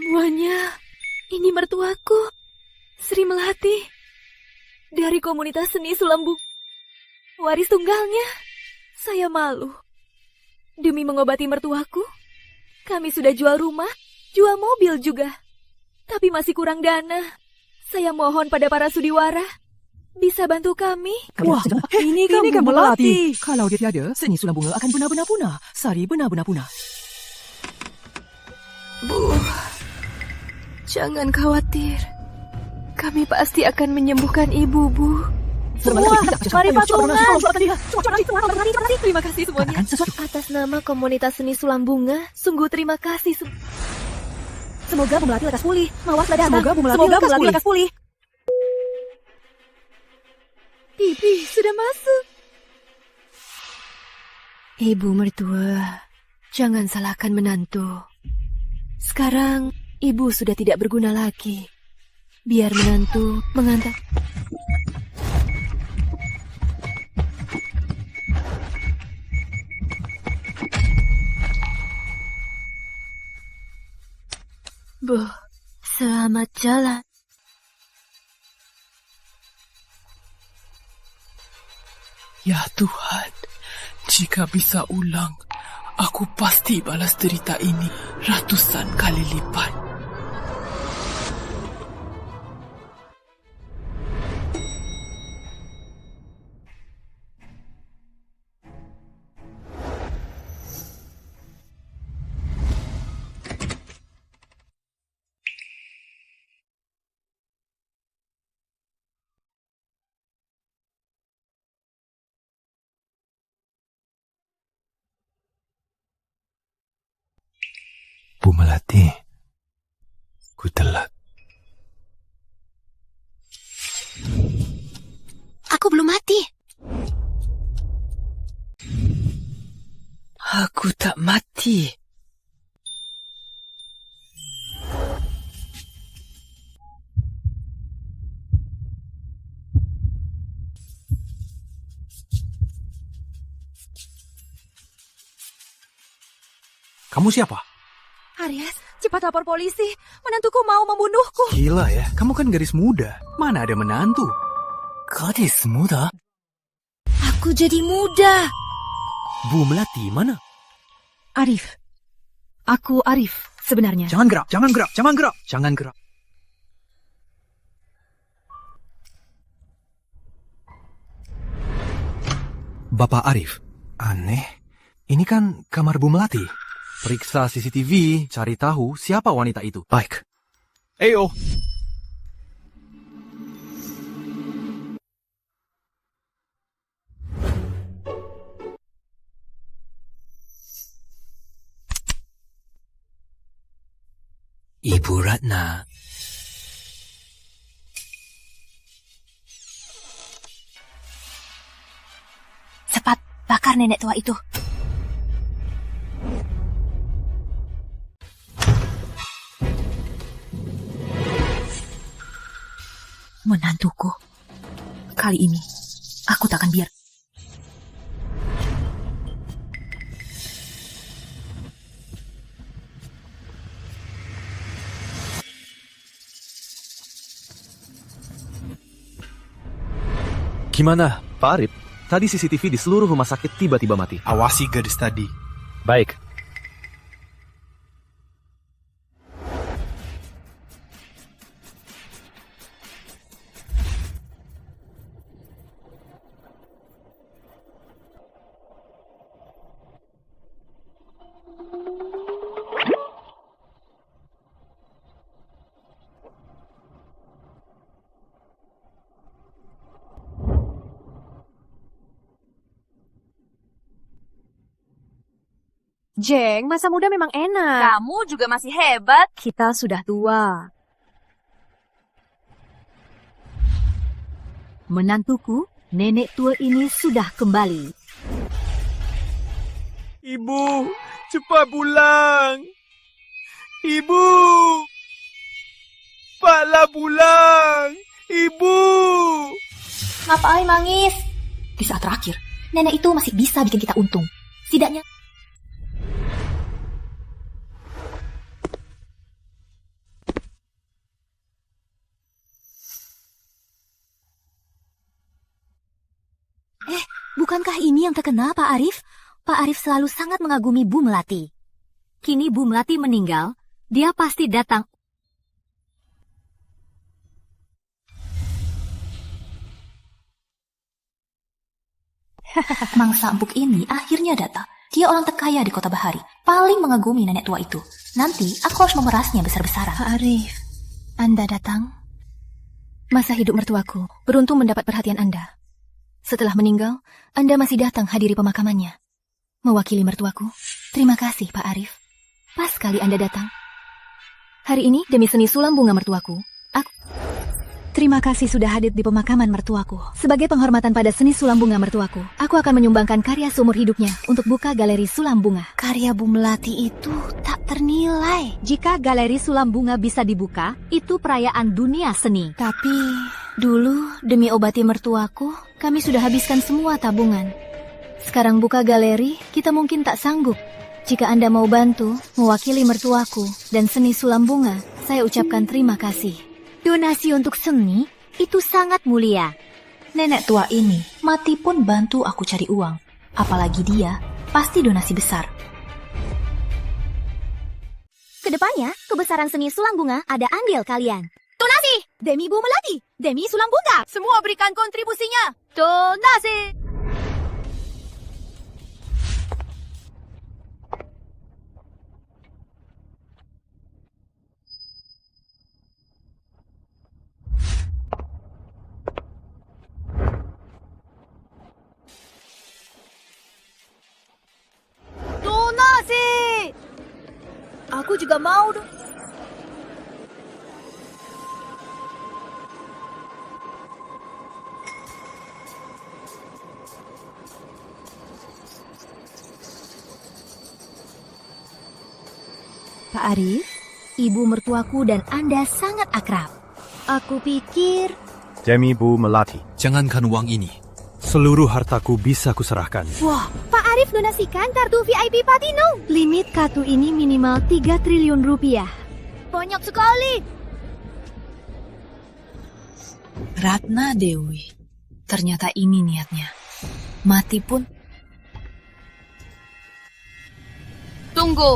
Semuanya, ini mertuaku, Sri Melati, dari komunitas seni Sulambung. Waris tunggalnya, saya malu. Demi mengobati mertuaku, kami sudah jual rumah, jual mobil juga. Tapi masih kurang dana. Saya mohon pada para sudiwara, bisa bantu kami. Wah, ini kan Melati. Kalau dia tiada, seni Sulambunga akan benar-benar punah. Sari benar-benar punah. Bu, jangan khawatir. Kami pasti akan menyembuhkan ibu, Bu. Semua, mari patungan. Terima kasih semuanya. Atas nama komunitas seni Sulambunga, sungguh terima kasih. Semoga Bu Melati lekas pulih. Mawas dah. Semoga Bu Melati lekas pulih. Bibi sudah masuk. Ibu mertua, jangan salahkan menantu. Sekarang ibu sudah tidak berguna lagi. Biar menantu mengantar. Bu, selamat jalan. Ya Tuhan, jika bisa ulang, aku pasti balas derita ini ratusan kali lipat. Bu Melati, ku telat. Aku belum mati. Aku tak mati. Kamu siapa? Aries, cepat lapor polisi. Menantuku mau membunuhku. Gila ya, kamu kan gadis muda. Mana ada menantu? Gadis muda? Aku jadi muda. Bu Melati, mana? Arif. Aku Arif sebenarnya. Jangan gerak, jangan gerak, jangan gerak, jangan gerak. Bapak Arif, aneh. Ini kan kamar Bu Melati. Periksa CCTV, cari tahu siapa wanita itu. Baik. Eyo. Ibu Ratna. Cepat, bakar nenek tua itu. Menantuku. Kali ini, aku takkan biar. Gimana, Pak Arif? Tadi CCTV di seluruh rumah sakit tiba-tiba mati. Awasi gadis tadi. Baik. Jeng, masa muda memang enak. Kamu juga masih hebat. Kita sudah tua. Menantuku, nenek tua ini sudah kembali. Ibu, cepat pulang. Ibu. Paklah pulang. Ibu. Ngapain nangis? Di saat terakhir, Nenek itu masih bisa bikin kita untung. Setidaknya Bukankah ini yang terkenal, Pak Arif? Pak Arif selalu sangat mengagumi Bu Melati. Kini Bu Melati meninggal, dia pasti datang. Mangsa empuk ini akhirnya datang. Dia orang terkaya di Kota Bahari, paling mengagumi nenek tua itu. Nanti aku harus memerasnya besar-besaran. Pak Arif, Anda datang? Masa hidup mertuaku beruntung mendapat perhatian Anda. Setelah meninggal, Anda masih datang hadiri pemakamannya. Mewakili mertuaku, terima kasih Pak Arif. Pas sekali Anda datang. Hari ini demi seni sulam bunga mertuaku, terima kasih sudah hadir di pemakaman mertuaku. Sebagai penghormatan pada seni sulam bunga mertuaku, aku akan menyumbangkan karya seumur hidupnya untuk buka galeri sulam bunga. Karya Bu Melati itu tak ternilai. Jika galeri sulam bunga bisa dibuka, itu perayaan dunia seni. Tapi dulu demi obati mertuaku, kami sudah habiskan semua tabungan. Sekarang buka galeri, kita mungkin tak sanggup. Jika Anda mau bantu, mewakili mertuaku dan seni sulam bunga, saya ucapkan terima kasih. Donasi untuk seni itu sangat mulia. Nenek tua ini mati pun bantu aku cari uang. Apalagi dia pasti donasi besar. Kedepannya, kebesaran seni sulam bunga ada andil kalian. Donasi! Demi Bu Melati! Demi sulam bunga! Semua berikan kontribusinya! Donasi! Aku juga mau dong. Pak Arif, ibu mertuaku dan Anda sangat akrab. Aku pikir... Demi Bu Melati, Jangankan uang ini. seluruh hartaku bisa kuserahkan. Wah, Pak Arif donasikan kartu VIP Platinum. Limit kartu ini minimal 3 triliun rupiah. Banyak sekali. Ratna Dewi. Ternyata ini niatnya. Mati pun. Tunggu.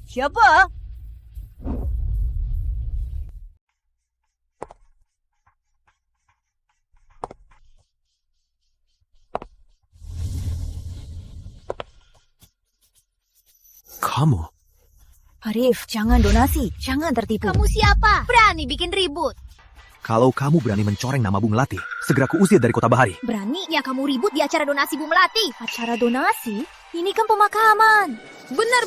Siapa? Kamu? Arif, jangan donasi, jangan tertipu. Kamu siapa? Berani bikin ribut. Kalau kamu berani mencoreng nama Bu Melati, segera kuusir dari Kota Bahari. Beraninya kamu ribut di acara donasi Bu Melati. Acara donasi? Ini kan pemakaman. Benar,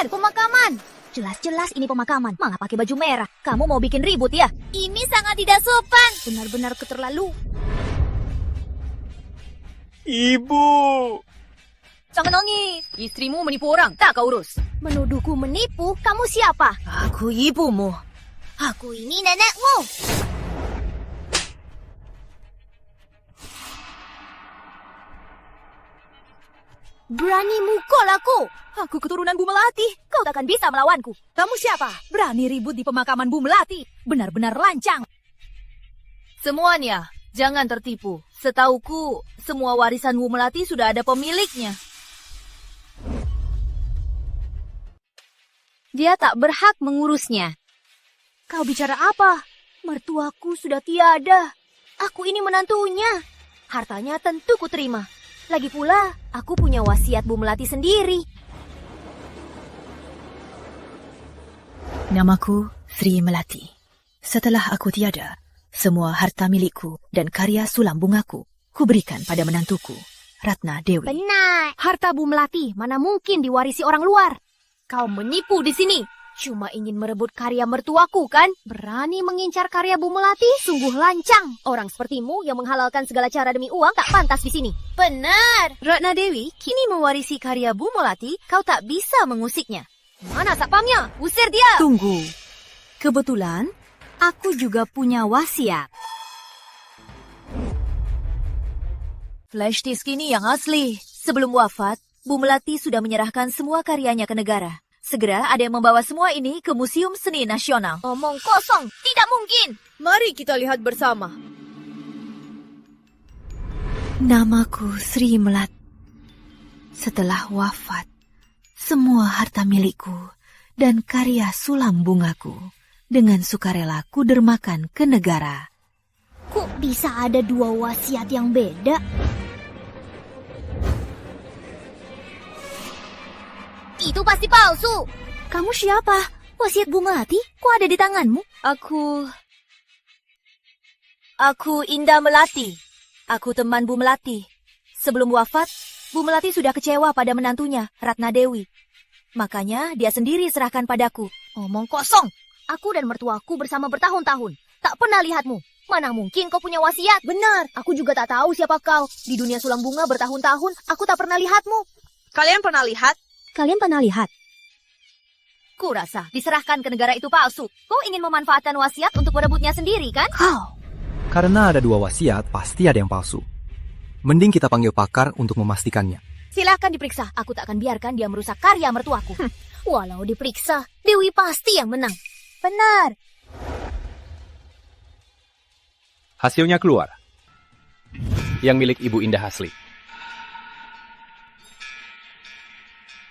pemakaman. Jelas-jelas ini pemakaman, malah pakai baju merah. Kamu mau bikin ribut ya? Ini sangat tidak sopan. Benar-benar keterlaluan. Ibu! Jangan nangis. Istrimu menipu orang, tak kau urus. Menuduhku menipu? Kamu siapa? Aku ibumu. Aku ini nenekmu. Berani mukul aku. Aku keturunan Bu Melati. Kau takkan bisa melawanku. Kamu siapa? Berani ribut di pemakaman Bu Melati. Benar-benar lancang. Semuanya, jangan tertipu. Setauku, semua warisan Bu Melati sudah ada pemiliknya. Dia tak berhak mengurusnya. Kau bicara apa? Mertuaku sudah tiada. Aku ini menantunya. Hartanya tentu kuterima. Lagi pula, aku punya wasiat Bu Melati sendiri. Namaku Sri Melati. Setelah aku tiada, semua harta milikku dan karya sulam bungaku kuberikan pada menantuku, Ratna Dewi. Benar. Harta Bu Melati mana mungkin diwarisi orang luar. Kau menipu di sini. Cuma ingin merebut karya mertuaku, kan? Berani mengincar karya Bu Melati? Sungguh lancang. Orang sepertimu yang menghalalkan segala cara demi uang tak pantas di sini. Benar. Ratna Dewi kini mewarisi karya Bu Melati. Kau tak bisa mengusiknya. Mana satpamnya? Usir dia. Tunggu. Kebetulan, aku juga punya wasiat. Flash disk ini yang asli. Sebelum wafat, Bu Melati sudah menyerahkan semua karyanya ke negara. Segera ada yang membawa semua ini ke Museum Seni Nasional. Omong kosong, tidak mungkin. Mari kita lihat bersama. Namaku Sri Melati. Setelah wafat, semua harta milikku dan karya sulam bungaku dengan sukarela kudermakan ke negara. Kok bisa ada 2 wasiat yang beda? Itu pasti palsu. Kamu siapa? Wasiat Bu Melati kok ada di tanganmu? Aku Indah Melati. Aku teman Bu Melati. Sebelum wafat, Bu Melati sudah kecewa pada menantunya, Ratna Dewi. Makanya dia sendiri serahkan padaku. Omong kosong. Aku dan mertuaku bersama bertahun-tahun. Tak pernah lihatmu. Mana mungkin kau punya wasiat? Benar. Aku juga tak tahu siapa kau. Di dunia sulam bunga bertahun-tahun, aku tak pernah lihatmu. Kalian pernah lihat? Kalian pernah lihat? Kurasa diserahkan ke negara itu palsu. Kau ingin memanfaatkan wasiat untuk merebutnya sendiri, kan? Kau. Karena ada 2 wasiat, pasti ada yang palsu. Mending kita panggil pakar untuk memastikannya. Silahkan diperiksa. Aku tak akan biarkan dia merusak karya mertuaku. Walau diperiksa, Dewi pasti yang menang. Benar. Hasilnya keluar. Yang milik Ibu Indah asli.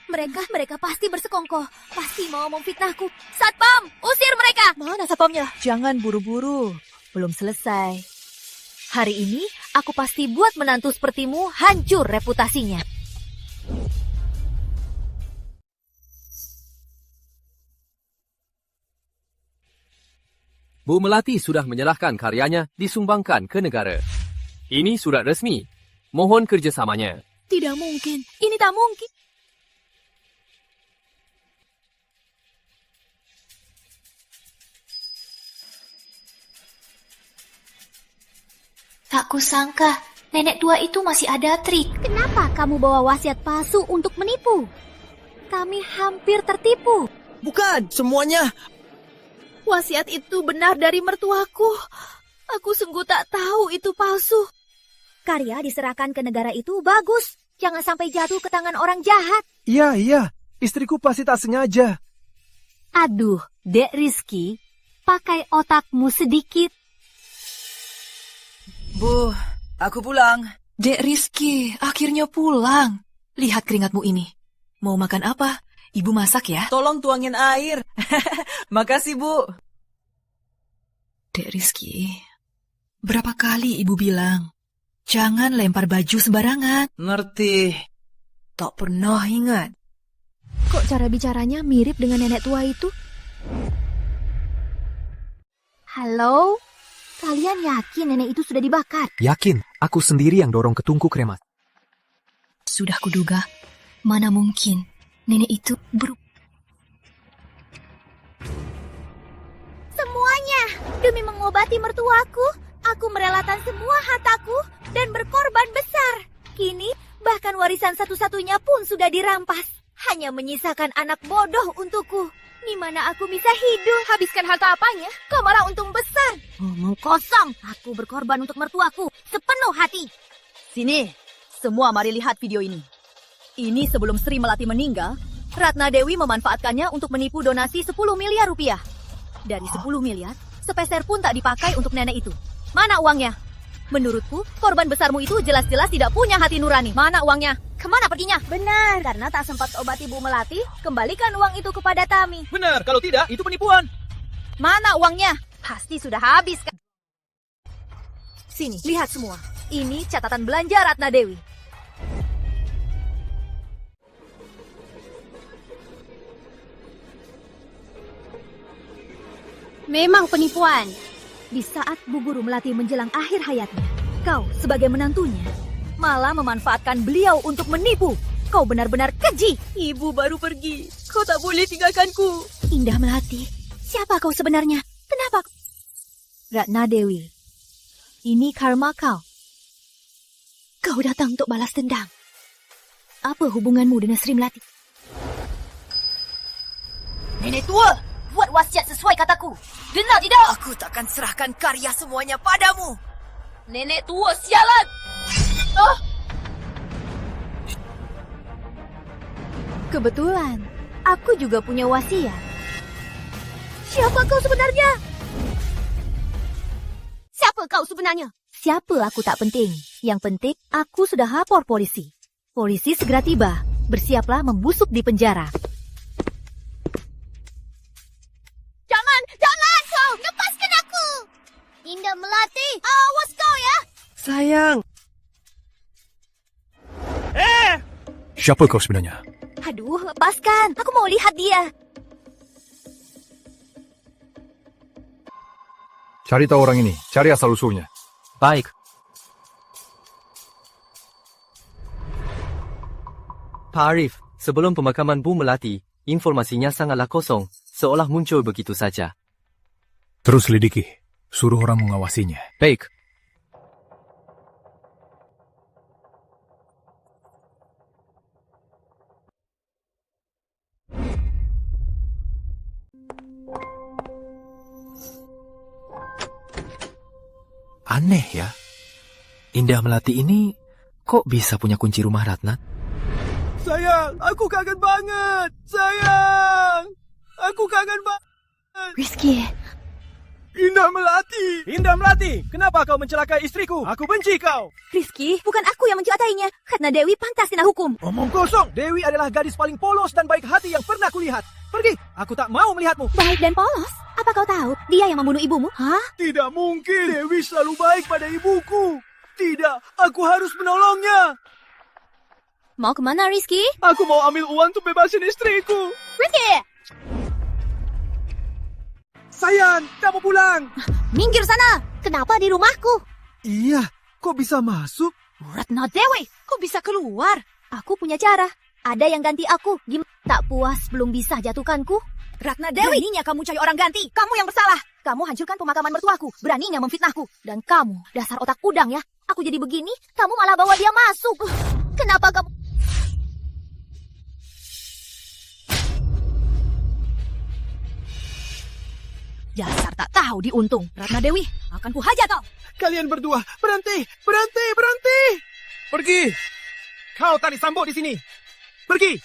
Mereka pasti bersekongkol. Pasti mau memfitnahku. Satpam, usir mereka. Mana satpamnya? Jangan buru-buru. Belum selesai. Hari ini, aku pasti buat menantu sepertimu hancur reputasinya. Bu Melati sudah menyerahkan karyanya disumbangkan ke negara. Ini surat resmi. Mohon kerjasamanya. Tidak mungkin. Ini tak mungkin. Tak kusangka, nenek tua itu masih ada trik. Kenapa kamu bawa wasiat palsu untuk menipu? Kami hampir tertipu. Bukan, semuanya. Wasiat itu benar dari mertuaku. Aku sungguh tak tahu itu palsu. Karya diserahkan ke negara itu bagus. Jangan sampai jatuh ke tangan orang jahat. Iya. Istriku pasti tak sengaja. Aduh, Dek Rizky, pakai otakmu sedikit. Bu, aku pulang. Dek Rizky, akhirnya pulang. Lihat keringatmu ini. Mau makan apa? Ibu masak ya? Tolong tuangin air. Makasih, Bu. Dek Rizky, berapa kali ibu bilang, jangan lempar baju sembarangan. Ngerti. Tak pernah ingat. Kok cara bicaranya mirip dengan nenek tua itu? Halo? Kalian yakin nenek itu sudah dibakar? Yakin, aku sendiri yang dorong ke tungku kremasi. Sudah kuduga, mana mungkin nenek itu Semuanya demi mengobati mertuaku, aku merelakan semua hartaku dan berkorban besar. Kini bahkan warisan satu-satunya pun sudah dirampas. Hanya menyisakan anak bodoh untukku. Di mana aku bisa hidup? Habiskan harta apanya? Kau malah untung besar. Omong kosong. Aku berkorban untuk mertuaku sepenuh hati. Sini, semua mari lihat video ini. Ini sebelum Sri Melati meninggal, Ratna Dewi memanfaatkannya untuk menipu donasi 10 miliar rupiah. Dari 10 miliar, sepeser pun tak dipakai untuk nenek itu. Mana uangnya? Menurutku, korban besarmu itu jelas-jelas tidak punya hati nurani. Mana uangnya? Kemana perginya? Benar, karena tak sempat obati Bu Melati, kembalikan uang itu kepada Tami. Benar, kalau tidak, itu penipuan. Mana uangnya? Pasti sudah habis kan? Sini, lihat semua. Ini catatan belanja Ratna Dewi. Memang penipuan. Di saat Bu Guru Melati menjelang akhir hayatnya, Kau sebagai menantunya malah memanfaatkan beliau untuk menipu. Kau benar-benar keji. Ibu baru pergi. Kau tak boleh tinggalkanku. Indah Melati, siapa kau sebenarnya? Kenapa? Ratna Dewi, ini karma kau. Kau datang untuk balas dendam. Apa hubunganmu dengan Sri Melati? Nenek tua, buat wasiat sesuai kataku. Dengar tidak? Aku takkan serahkan karya semuanya padamu. Nenek tua sialan. Oh. Kebetulan, aku juga punya wasiat. Siapa kau sebenarnya? Siapa kau sebenarnya? Siapa aku tak penting. Yang penting, aku sudah lapor polisi. Polisi segera tiba. Bersiaplah membusuk di penjara. Jangan kau! Lepaskan aku! Indah Melati, awas kau ya! Sayang. Siapa kau sebenarnya? Aduh, lepaskan. Aku mau lihat dia. Cari tahu orang ini. Cari asal-usulnya. Baik. Pak Arif, sebelum pemakaman Bu Melati, informasinya sangatlah kosong, seolah muncul begitu saja. Terus selidiki. Suruh orang mengawasinya. Baik. Aneh ya. Indah Melati ini kok bisa punya kunci rumah Ratna? Sayang, aku kangen banget. Sayang, aku kangen banget. Rizky, Indah Melati, kenapa kau mencelakai istriku? Aku benci kau. Rizky, bukan aku yang mencelakai-nya. Karena Dewi pantas kena hukum. Omong kosong. Dewi adalah gadis paling polos dan baik hati yang pernah kulihat. Pergi, aku tak mau melihatmu. Baik dan polos? Apa kau tahu dia yang membunuh ibumu? Hah? Tidak mungkin. Dewi selalu baik pada ibuku. Tidak, aku harus menolongnya. Mau kemana, Rizky? Aku mau ambil uang untuk bebasin istriku. Rizky! Sayang, kamu pulang. Minggir sana! Kenapa di rumahku? Iya, kok bisa masuk? Ratna Dewi, kok bisa keluar? Aku punya cara. Ada yang ganti aku. Gimana? Tak puas belum bisa jatuhkanku? Ratna Dewi! Beraninya kamu cari orang ganti. Kamu yang bersalah. Kamu hancurkan pemakaman mertuaku. Beraninya memfitnahku. Dan kamu, dasar otak udang ya. Aku jadi begini, kamu malah bawa dia masuk. Kenapa kamu... Dasar tak tahu diuntung. Ratna Dewi, akan kuhajar kau. Kalian berdua, berhenti. Pergi. Kau Tani Sambo di sini. Pergi.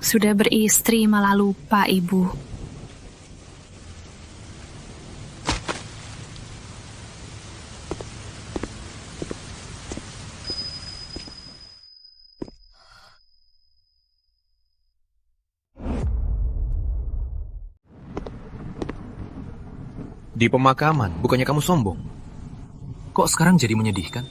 Sudah beristri malah lupa, Ibu. Di pemakaman, bukannya kamu sombong? Kok sekarang jadi menyedihkan?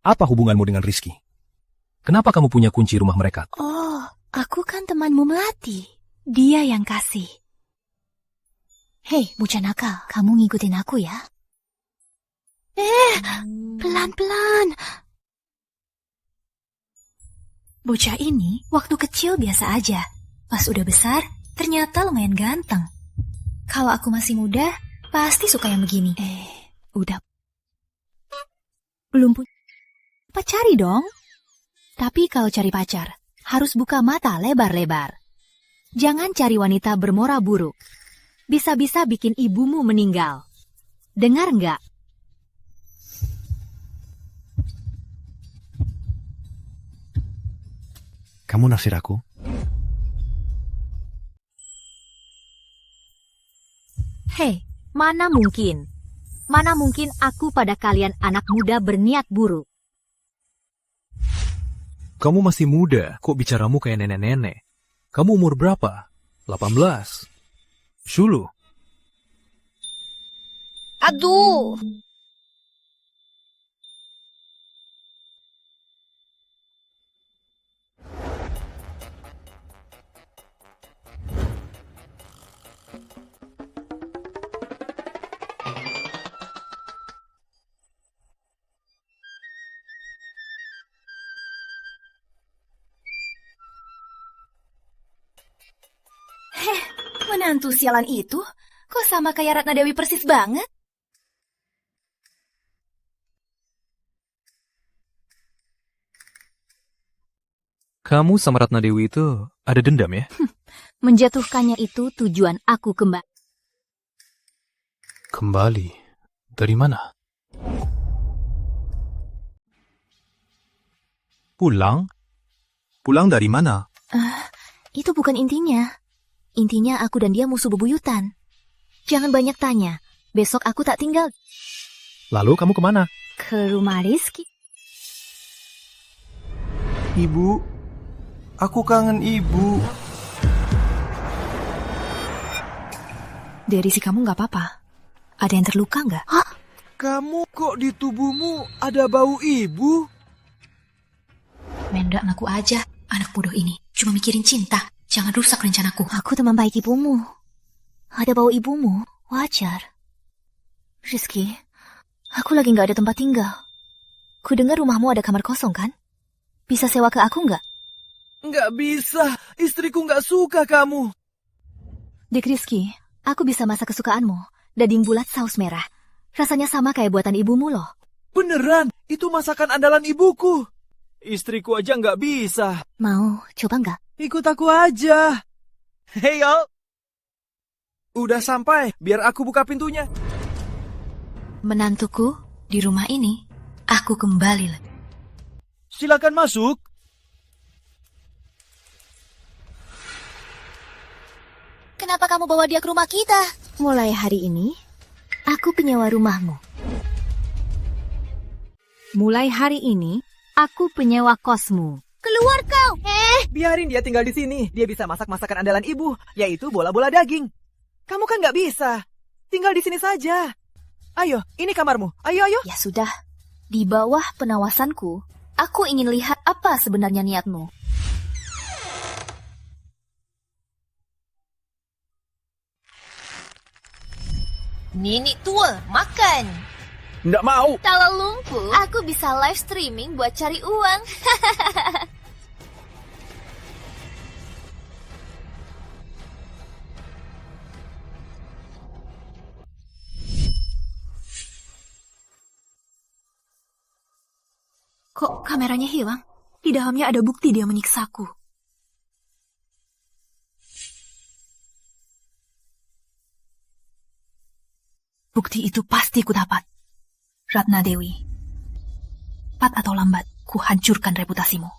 Apa hubunganmu dengan Rizky? Kenapa kamu punya kunci rumah mereka? Oh, aku kan temanmu Melati. Dia yang kasih. Hei, bocah nakal, kamu ngikutin aku ya. Pelan-pelan. Bocah ini waktu kecil biasa aja. Pas udah besar, ternyata lumayan ganteng. Kalau aku masih muda, pasti suka yang begini. Udah. Belum punya. Cari dong. Tapi kalau cari pacar, harus buka mata lebar-lebar. Jangan cari wanita bermora buruk. Bisa-bisa bikin ibumu meninggal. Dengar nggak? Kamu naksir aku? Hei, mana mungkin? Mana mungkin aku pada kalian anak muda berniat buruk? Kamu masih muda, kok bicaramu kayak nenek-nenek? Kamu umur berapa? 18. Shulu. Aduh. Menantu sialan itu, kok sama kayak Ratna Dewi persis banget? Kamu sama Ratna Dewi itu ada dendam ya? Menjatuhkannya itu tujuan aku kembali. Kembali? Dari mana? Pulang? Pulang dari mana? Itu bukan intinya. Intinya aku dan dia musuh bebuyutan. Jangan banyak tanya. Besok aku tak tinggal. Lalu kamu kemana? Ke rumah Rizky. Ibu, aku kangen ibu. Dari si kamu nggak apa-apa. Ada yang terluka nggak? Kamu kok di tubuhmu ada bau ibu? Mendra anakku aja. Anak bodoh ini cuma mikirin cinta. Jangan rusak rencanaku. Aku teman baik ibumu. Ada bau ibumu, wajar. Rizky, aku lagi nggak ada tempat tinggal. Kudengar rumahmu ada kamar kosong kan? Bisa sewa ke aku nggak? Nggak bisa, istriku nggak suka kamu. Dek Rizky, aku bisa masak kesukaanmu. Daging bulat saus merah. Rasanya sama kayak buatan ibumu loh. Beneran, itu masakan andalan ibuku. Istriku aja nggak bisa. Mau coba nggak? Ikut aku aja. Hey yo. Udah sampai, biar aku buka pintunya. Menantuku, di rumah ini, aku kembali lagi. Silakan masuk. Kenapa kamu bawa dia ke rumah kita? Mulai hari ini, aku penyewa rumahmu. Mulai hari ini, aku penyewa kosmu. Keluar kau! Biarin dia tinggal di sini. Dia bisa masak masakan andalan ibu, yaitu bola-bola daging. Kamu kan nggak bisa. Tinggal di sini saja. Ayo, ini kamarmu. Ayo, ayo. Ya sudah, di bawah penawasanku, aku ingin lihat apa sebenarnya niatmu. Nenek tua, makan! Nggak mau. Kalau lumpuh, aku bisa live streaming buat cari uang. Kok kameranya hilang? Di dalamnya ada bukti dia menyiksaku. Bukti itu pasti ku dapat. Ratna Dewi. Cepat atau lambat, ku hancurkan reputasimu.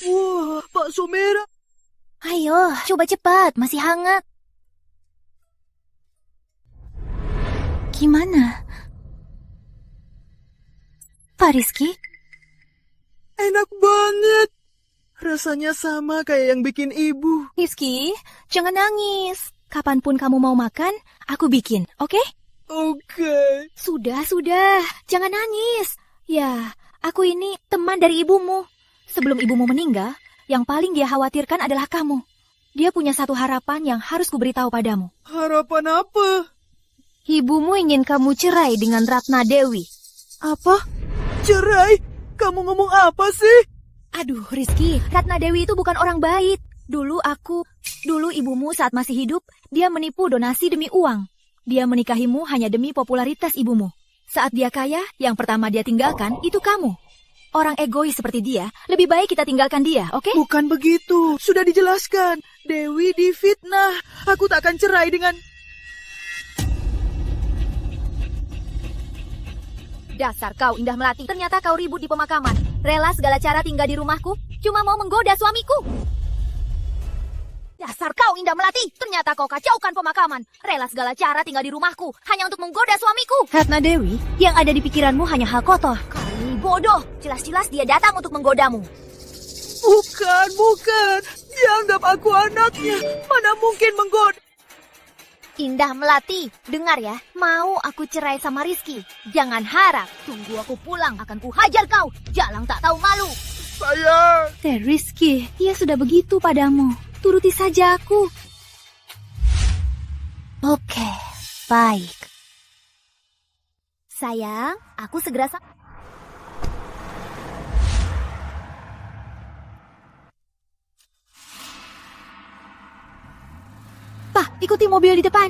Wah, bakso merah. Ayo, coba cepat, masih hangat. Gimana? Pak Rizky? Enak banget. Rasanya sama kayak yang bikin ibu. Rizky, jangan nangis. Kapanpun kamu mau makan, aku bikin, oke? Oke. Sudah, jangan nangis. Ya, aku ini teman dari ibumu. Sebelum ibumu meninggal, yang paling dia khawatirkan adalah kamu. Dia punya satu harapan yang harus kuberitahu padamu. Harapan apa? Ibumu ingin kamu cerai dengan Ratna Dewi. Apa? Cerai? Kamu ngomong apa sih? Aduh, Rizky, Ratna Dewi itu bukan orang baik. Dulu ibumu saat masih hidup, dia menipu donasi demi uang. Dia menikahimu hanya demi popularitas ibumu. Saat dia kaya, yang pertama dia tinggalkan itu kamu. Orang egois seperti dia, lebih baik kita tinggalkan dia, oke? Bukan begitu, sudah dijelaskan. Dewi difitnah. Aku tak akan cerai dengan... Dasar kau Indah Melati, ternyata kau ribut di pemakaman. Rela segala cara tinggal di rumahku, cuma mau menggoda suamiku. Dasar kau Indah Melati, ternyata kau kacaukan pemakaman. Rela segala cara tinggal di rumahku, hanya untuk menggoda suamiku. Ratna Dewi, yang ada di pikiranmu hanya hal kotor. Kali bodoh, jelas-jelas dia datang untuk menggodamu. Bukan. Dia anggap aku anaknya. Mana mungkin menggoda. Indah Melati, dengar ya, mau aku cerai sama Rizky. Jangan harap, tunggu aku pulang akan kuhajar kau. Jalang tak tahu malu. Sayang. Teh Rizky, dia sudah begitu padamu. Turuti saja aku. Oke, baik. Sayang, aku segera ikuti mobil di depan.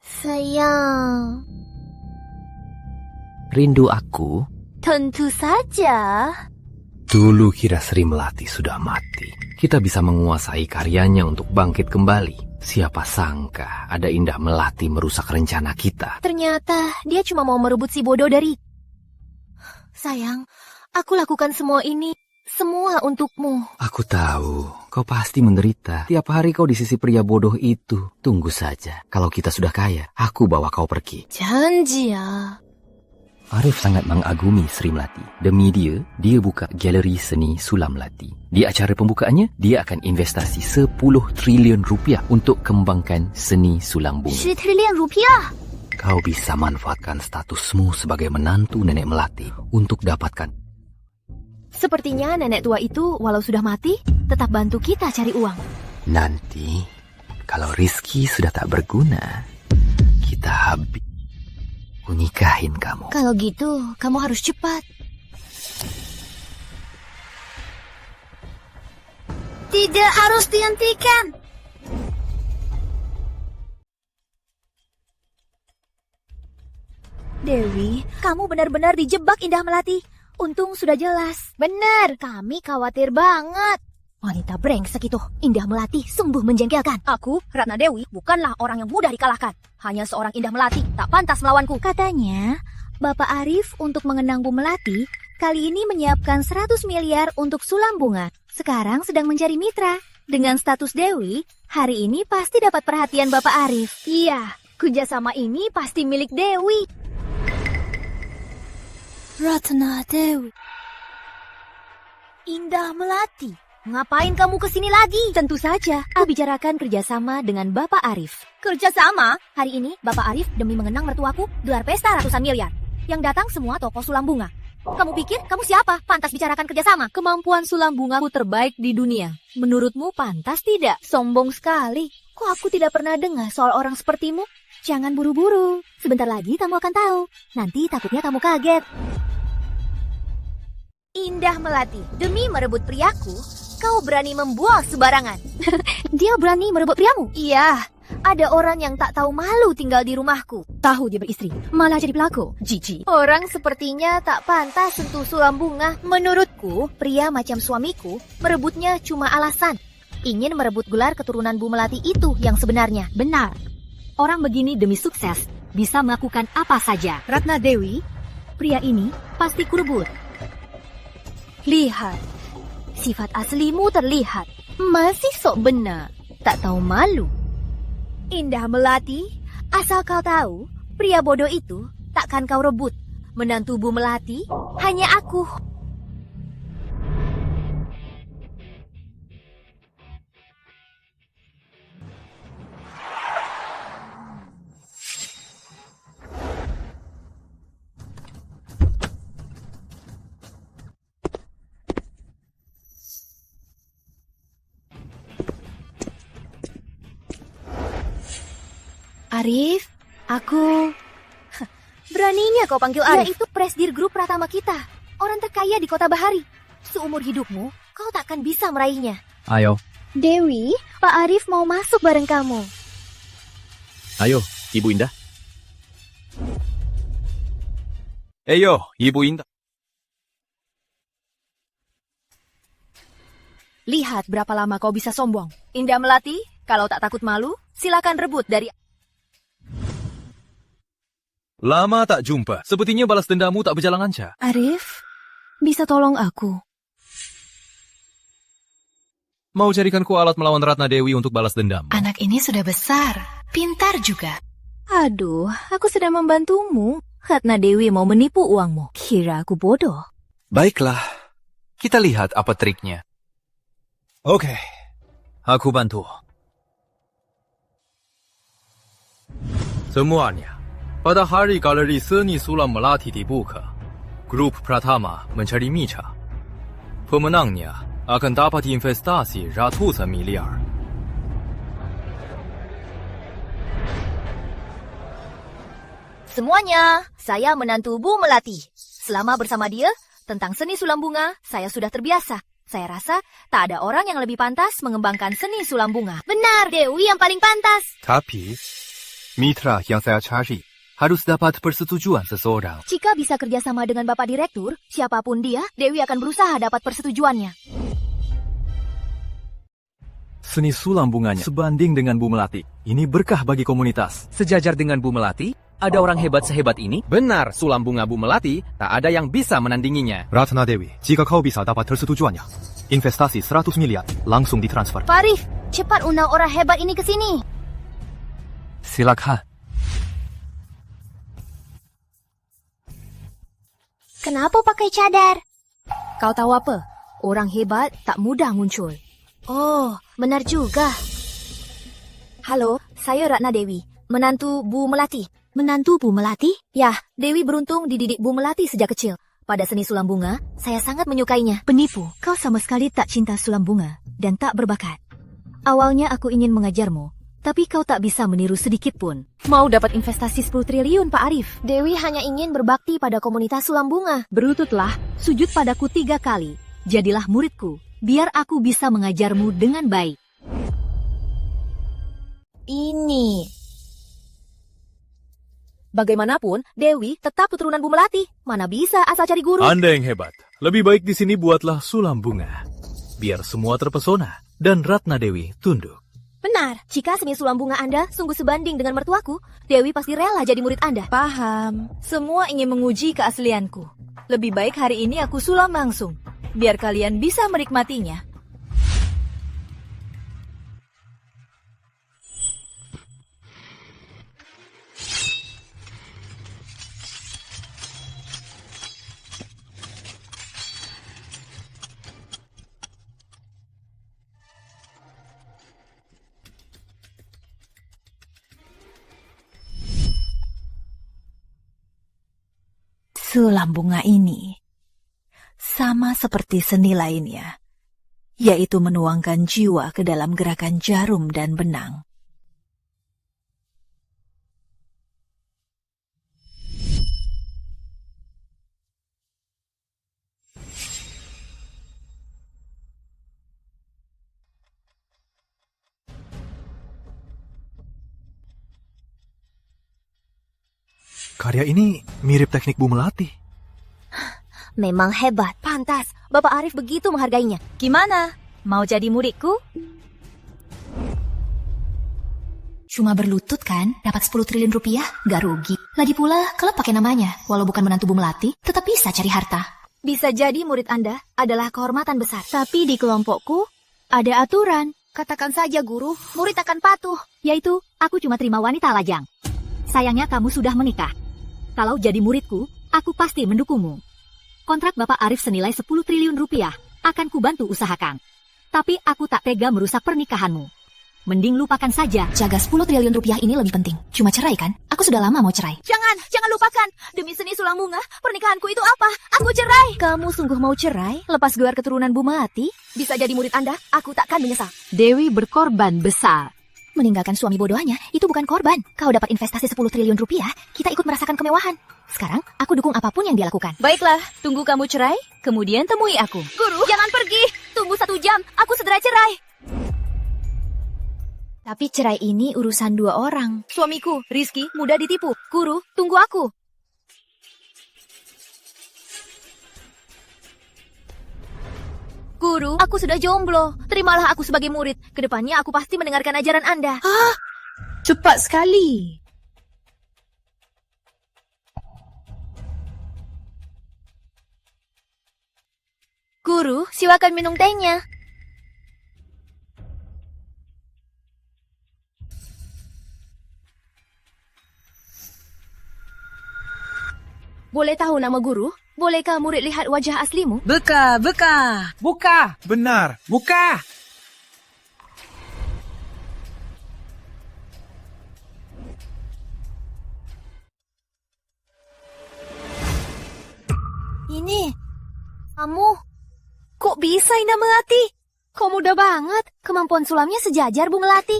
Sayang, Rindu aku? tentu saja. Dulu kira Sri Melati sudah mati. Kita bisa menguasai karyanya untuk bangkit kembali. Siapa sangka ada Indah Melati merusak rencana kita. Ternyata dia cuma mau merebut si bodoh dari... Sayang, aku lakukan semua ini, semua untukmu. Aku tahu, kau pasti menderita. Tiap hari kau di sisi pria bodoh itu. Tunggu saja, kalau kita sudah kaya, aku bawa kau pergi. Janji ya. Arif sangat mengagumi Sri Melati. Demi dia buka galeri seni Sulam Melati. Di acara pembukaannya, dia akan investasi 10 triliun rupiah untuk kembangkan seni sulam bunga. 10 triliun rupiah? Kau bisa manfaatkan statusmu sebagai menantu Nenek Melati untuk dapatkan. Sepertinya nenek tua itu walau sudah mati, tetap bantu kita cari uang. Nanti, kalau Rizky sudah tak berguna, kita habis. Aku nikahin kamu. Kalau gitu, kamu harus cepat. Tidak harus dihentikan. Dewi, kamu benar-benar dijebak Indah Melati. Untung sudah jelas. Benar, kami khawatir banget. Wanita brengsek itu, Indah Melati, sungguh menjengkelkan. Aku, Ratna Dewi, bukanlah orang yang mudah dikalahkan. Hanya seorang Indah Melati, tak pantas melawanku. Katanya, Bapak Arif untuk mengenang Bu Melati, kali ini menyiapkan 100 miliar untuk sulam bunga. Sekarang sedang mencari mitra. Dengan status Dewi, hari ini pasti dapat perhatian Bapak Arif. Iya, kerjasama ini pasti milik Dewi. Ratna Dewi. Indah Melati. Ngapain kamu kesini lagi? Tentu saja, aku bicarakan kerjasama dengan Bapak Arif. Kerjasama? Hari ini, Bapak Arif demi mengenang mertuaku, gelar pesta ratusan miliar. Yang datang semua toko sulam bunga. Kamu pikir kamu siapa? Pantas bicarakan kerjasama? Kemampuan sulam bungaku terbaik di dunia. Menurutmu pantas tidak? Sombong sekali. Kok aku tidak pernah dengar soal orang sepertimu? Jangan buru-buru. Sebentar lagi kamu akan tahu. Nanti takutnya kamu kaget. Indah Melati, demi merebut priaku, kau berani membual sembarangan. Dia berani merebut priamu? Iya, ada orang yang tak tahu malu tinggal di rumahku. Tahu dia beristri, malah jadi pelaku. Jijik. Orang sepertinya tak pantas sentuh sulam bunga. Menurutku, pria macam suamiku merebutnya cuma alasan. Ingin merebut gelar keturunan Bu Melati itu yang sebenarnya. Benar. Orang begini demi sukses bisa melakukan apa saja. Ratna Dewi, pria ini pasti kurebut. Lihat, sifat aslimu terlihat. Masih sok benar, tak tahu malu. Indah Melati, asal kau tahu, pria bodoh itu takkan kau rebut. Menantu Bu Melati, hanya aku. Arif, aku... Beraninya kau panggil Arif? Dia itu presidir grup Pratama kita. Orang terkaya di kota Bahari. Seumur hidupmu, kau takkan bisa meraihnya. Ayo. Dewi, Pak Arif mau masuk bareng kamu. Ayo, Ibu Indah. Eyo, Ibu Indah. Lihat berapa lama kau bisa sombong. Indah Melati, kalau tak takut malu, silakan rebut dari... Lama tak jumpa. Sepertinya balas dendamu tak berjalan lancar. Arif, bisa tolong aku? Mau carikanku alat melawan Ratna Dewi untuk balas dendam. Anak ini sudah besar, pintar juga. Aduh, aku sedang membantumu. Ratna Dewi mau menipu uangmu. Kira aku bodoh. Baiklah, kita lihat apa triknya. Oke, aku bantu. Semuanya. Pada hari galeri seni Sulam Melati dibuka, grup Pratama mencari mitra. Pemenangnya akan dapat investasi ratusan miliar. Semuanya, saya menantu Bu Melati. Selama bersama dia, tentang seni sulam bunga, saya sudah terbiasa. Saya rasa tak ada orang yang lebih pantas mengembangkan seni sulam bunga. Benar, Dewi yang paling pantas. Tapi, mitra yang saya cari harus dapat persetujuan seseorang. Jika bisa kerjasama dengan Bapak Direktur, siapapun dia, Dewi akan berusaha dapat persetujuannya. Seni sulam bunganya sebanding dengan Bu Melati. Ini berkah bagi komunitas. Sejajar dengan Bu Melati, ada orang hebat sehebat ini? Benar, sulam bunga Bu Melati, tak ada yang bisa menandinginya. Ratna Dewi, jika kau bisa dapat persetujuannya, investasi 100 miliar langsung ditransfer. Pak Arif, cepat undang orang hebat ini ke sini. Silakan. Kenapa pakai cadar? Kau tahu apa? Orang hebat tak mudah muncul. Oh, benar juga. Halo, saya Ratna Dewi, menantu Bu Melati. Menantu Bu Melati? Ya, Dewi beruntung dididik Bu Melati sejak kecil. Pada seni sulam bunga, saya sangat menyukainya. Penipu, kau sama sekali tak cinta sulam bunga dan tak berbakat. Awalnya aku ingin mengajarmu, tapi kau tak bisa meniru sedikit pun. Mau dapat investasi 10 triliun, Pak Arif. Dewi hanya ingin berbakti pada komunitas sulam bunga. Berlututlah, sujud padaku 3 kali. Jadilah muridku, biar aku bisa mengajarmu dengan baik. Ini. Bagaimanapun, Dewi tetap keturunan Bu Melati. Mana bisa asal cari guru. Anda yang hebat. Lebih baik di sini buatlah sulam bunga. Biar semua terpesona dan Ratna Dewi tunduk. Benar, jika seni sulam bunga Anda sungguh sebanding dengan mertuaku, Dewi pasti rela jadi murid Anda. Paham. Semua ingin menguji keaslianku. Lebih baik hari ini aku sulam langsung, biar kalian bisa menikmatinya. Sulam bunga ini sama seperti seni lainnya, yaitu menuangkan jiwa ke dalam gerakan jarum dan benang. Karya ini mirip teknik Bu Melati. Memang hebat. Pantas, Bapak Arif begitu menghargainya. Gimana? Mau jadi muridku? Cuma berlutut kan, dapat 10 triliun rupiah, gak rugi. Lagi pula, klub pakai namanya, walau bukan menantu Bu Melati, tetap bisa cari harta. Bisa jadi murid Anda adalah kehormatan besar. Tapi di kelompokku, ada aturan. Katakan saja guru, murid akan patuh. Yaitu, aku cuma terima wanita lajang. Sayangnya kamu sudah menikah. Kalau jadi muridku, aku pasti mendukungmu. Kontrak Bapak Arif senilai 10 triliun rupiah, akan kubantu usahakan. Tapi aku tak tega merusak pernikahanmu. Mending lupakan saja. Jaga 10 triliun rupiah ini lebih penting. Cuma cerai kan? Aku sudah lama mau cerai. Jangan lupakan. Demi seni sulam bunga, pernikahanku itu apa? Aku cerai. Kamu sungguh mau cerai? Lepas gelar keturunan Bu Melati? Bisa jadi murid Anda, aku takkan menyesal. Dewi berkorban besar. Meninggalkan suami bodohnya, itu bukan korban. Kau dapat investasi 10 triliun rupiah, kita ikut merasakan kemewahan. Sekarang, aku dukung apapun yang dia lakukan. Baiklah, tunggu kamu cerai, kemudian temui aku. Guru, jangan pergi. Tunggu 1 jam, aku segera cerai. Tapi cerai ini urusan 2 orang. Suamiku, Rizky, mudah ditipu. Guru, tunggu aku. Guru, aku sudah jomblo. Terimalah aku sebagai murid. Kedepannya aku pasti mendengarkan ajaran Anda. Cepat sekali. Guru, silakan minum tehnya. Boleh tahu nama guru? Bolehkah murid lihat wajah aslimu? Buka. Benar, buka. Ini, kamu, kok bisa Ina Melati? Kok mudah banget. Kemampuan sulamnya sejajar Bu Melati.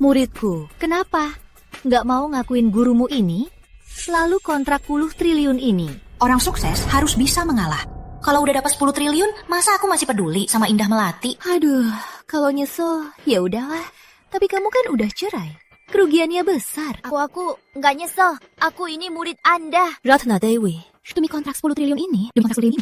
Muridku, kenapa? Nggak mau ngakuin gurumu ini? Lalu kontrak 10 triliun ini. Orang sukses harus bisa mengalah. Kalau udah dapat 10 triliun, masa aku masih peduli sama Indah Melati? Aduh, kalau nyesel, ya udahlah. Tapi kamu kan udah cerai. Kerugiannya besar. Aku nggak nyesel. Aku ini murid Anda. Ratna Dewi, Demi kontrak 10 triliun ini,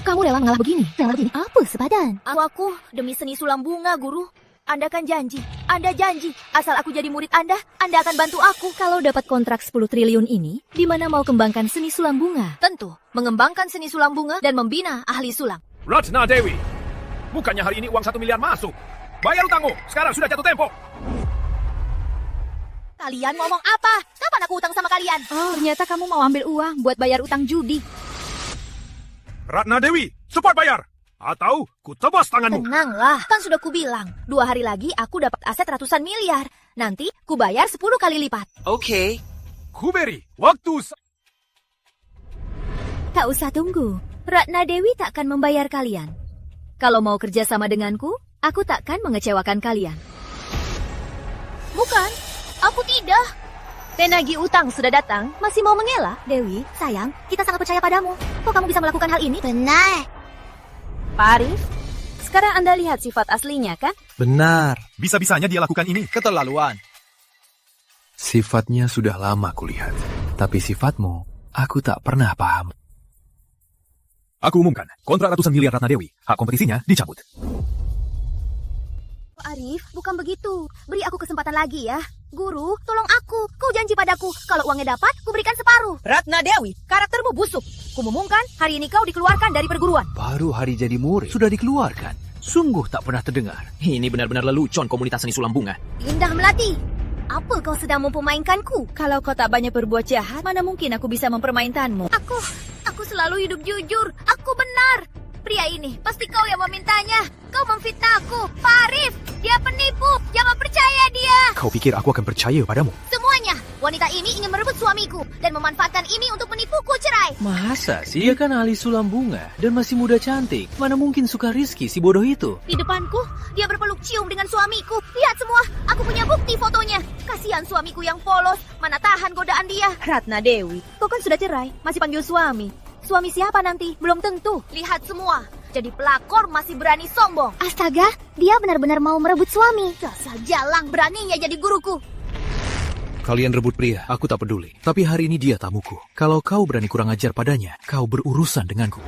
kamu rela mengalah begini? apa sepadan? Aku demi seni sulam bunga, Guru. Anda kan janji. Anda janji. Asal aku jadi murid Anda akan bantu aku. Kalau dapat kontrak 10 triliun ini, di mana mau kembangkan seni sulam bunga? Tentu, mengembangkan seni sulam bunga dan membina ahli sulam. Ratna Dewi, bukannya hari ini uang 1 miliar masuk? Bayar utangmu, sekarang sudah jatuh tempo. Kalian ngomong apa? Kapan aku utang sama kalian? Oh, ternyata kamu mau ambil uang buat bayar utang judi. Ratna Dewi, cepat bayar. Atau ku tebas tanganmu. Tenanglah, kan sudah kubilang. 2 hari lagi aku dapat aset ratusan miliar. Nanti ku bayar 10 kali lipat. Oke. Ku beri waktu. Tak usah tunggu. Ratna Dewi tak akan membayar kalian. Kalau mau kerja sama denganku, aku takkan mengecewakan kalian. Bukan, aku tidak. Penagih utang sudah datang, masih mau mengelak? Dewi, sayang, kita sangat percaya padamu. Kok kamu bisa melakukan hal ini? Benar. Pak Arif, sekarang Anda lihat sifat aslinya kan? Benar. Bisa-bisanya dia lakukan ini. Keterlaluan. Sifatnya sudah lama kulihat. Tapi sifatmu, aku tak pernah paham. Aku umumkan, kontrak ratusan miliar Ratna Dewi, hak kompetisinya dicabut. Pak Arif, bukan begitu. Beri aku kesempatan lagi ya. Guru, tolong aku. Kau janji padaku, kalau uangnya dapat, ku berikan separuh. Ratna Dewi, karaktermu busuk. Kumumumkan, hari ini kau dikeluarkan dari perguruan. Baru hari jadi murid, sudah dikeluarkan. Sungguh tak pernah terdengar. Ini benar-benar lelucon komunitas seni sulam bunga. Indah Melati, apa kau sedang mempermainkanku? Kalau kau tak banyak berbuat jahat, mana mungkin aku bisa mempermainkanmu? Aku selalu hidup jujur. Aku benar. Pria ini, pasti kau yang memintanya. Kau memfitnahku. Pak Arif, dia penipu. Jangan percaya dia. Kau pikir aku akan percaya padamu? Semuanya. Wanita ini ingin merebut suamiku dan memanfaatkan ini untuk menipuku cerai. Masa sih? Dia kan ahli sulam bunga dan masih muda cantik. Mana mungkin suka Rizky, si bodoh itu? Di depanku, dia berpeluk cium dengan suamiku. Lihat semua, aku punya bukti fotonya. Kasihan suamiku yang polos, mana tahan godaan dia. Ratna Dewi, kau kan sudah cerai, masih panggil suami. Suami siapa nanti? Belum tentu. Lihat semua, jadi pelakor masih berani sombong. Astaga, dia benar-benar mau merebut suami. Dasar jalang, beraninya jadi guruku. Kalian rebut pria, aku tak peduli. Tapi hari ini dia tamuku. Kalau kau berani kurang ajar padanya, kau berurusan denganku.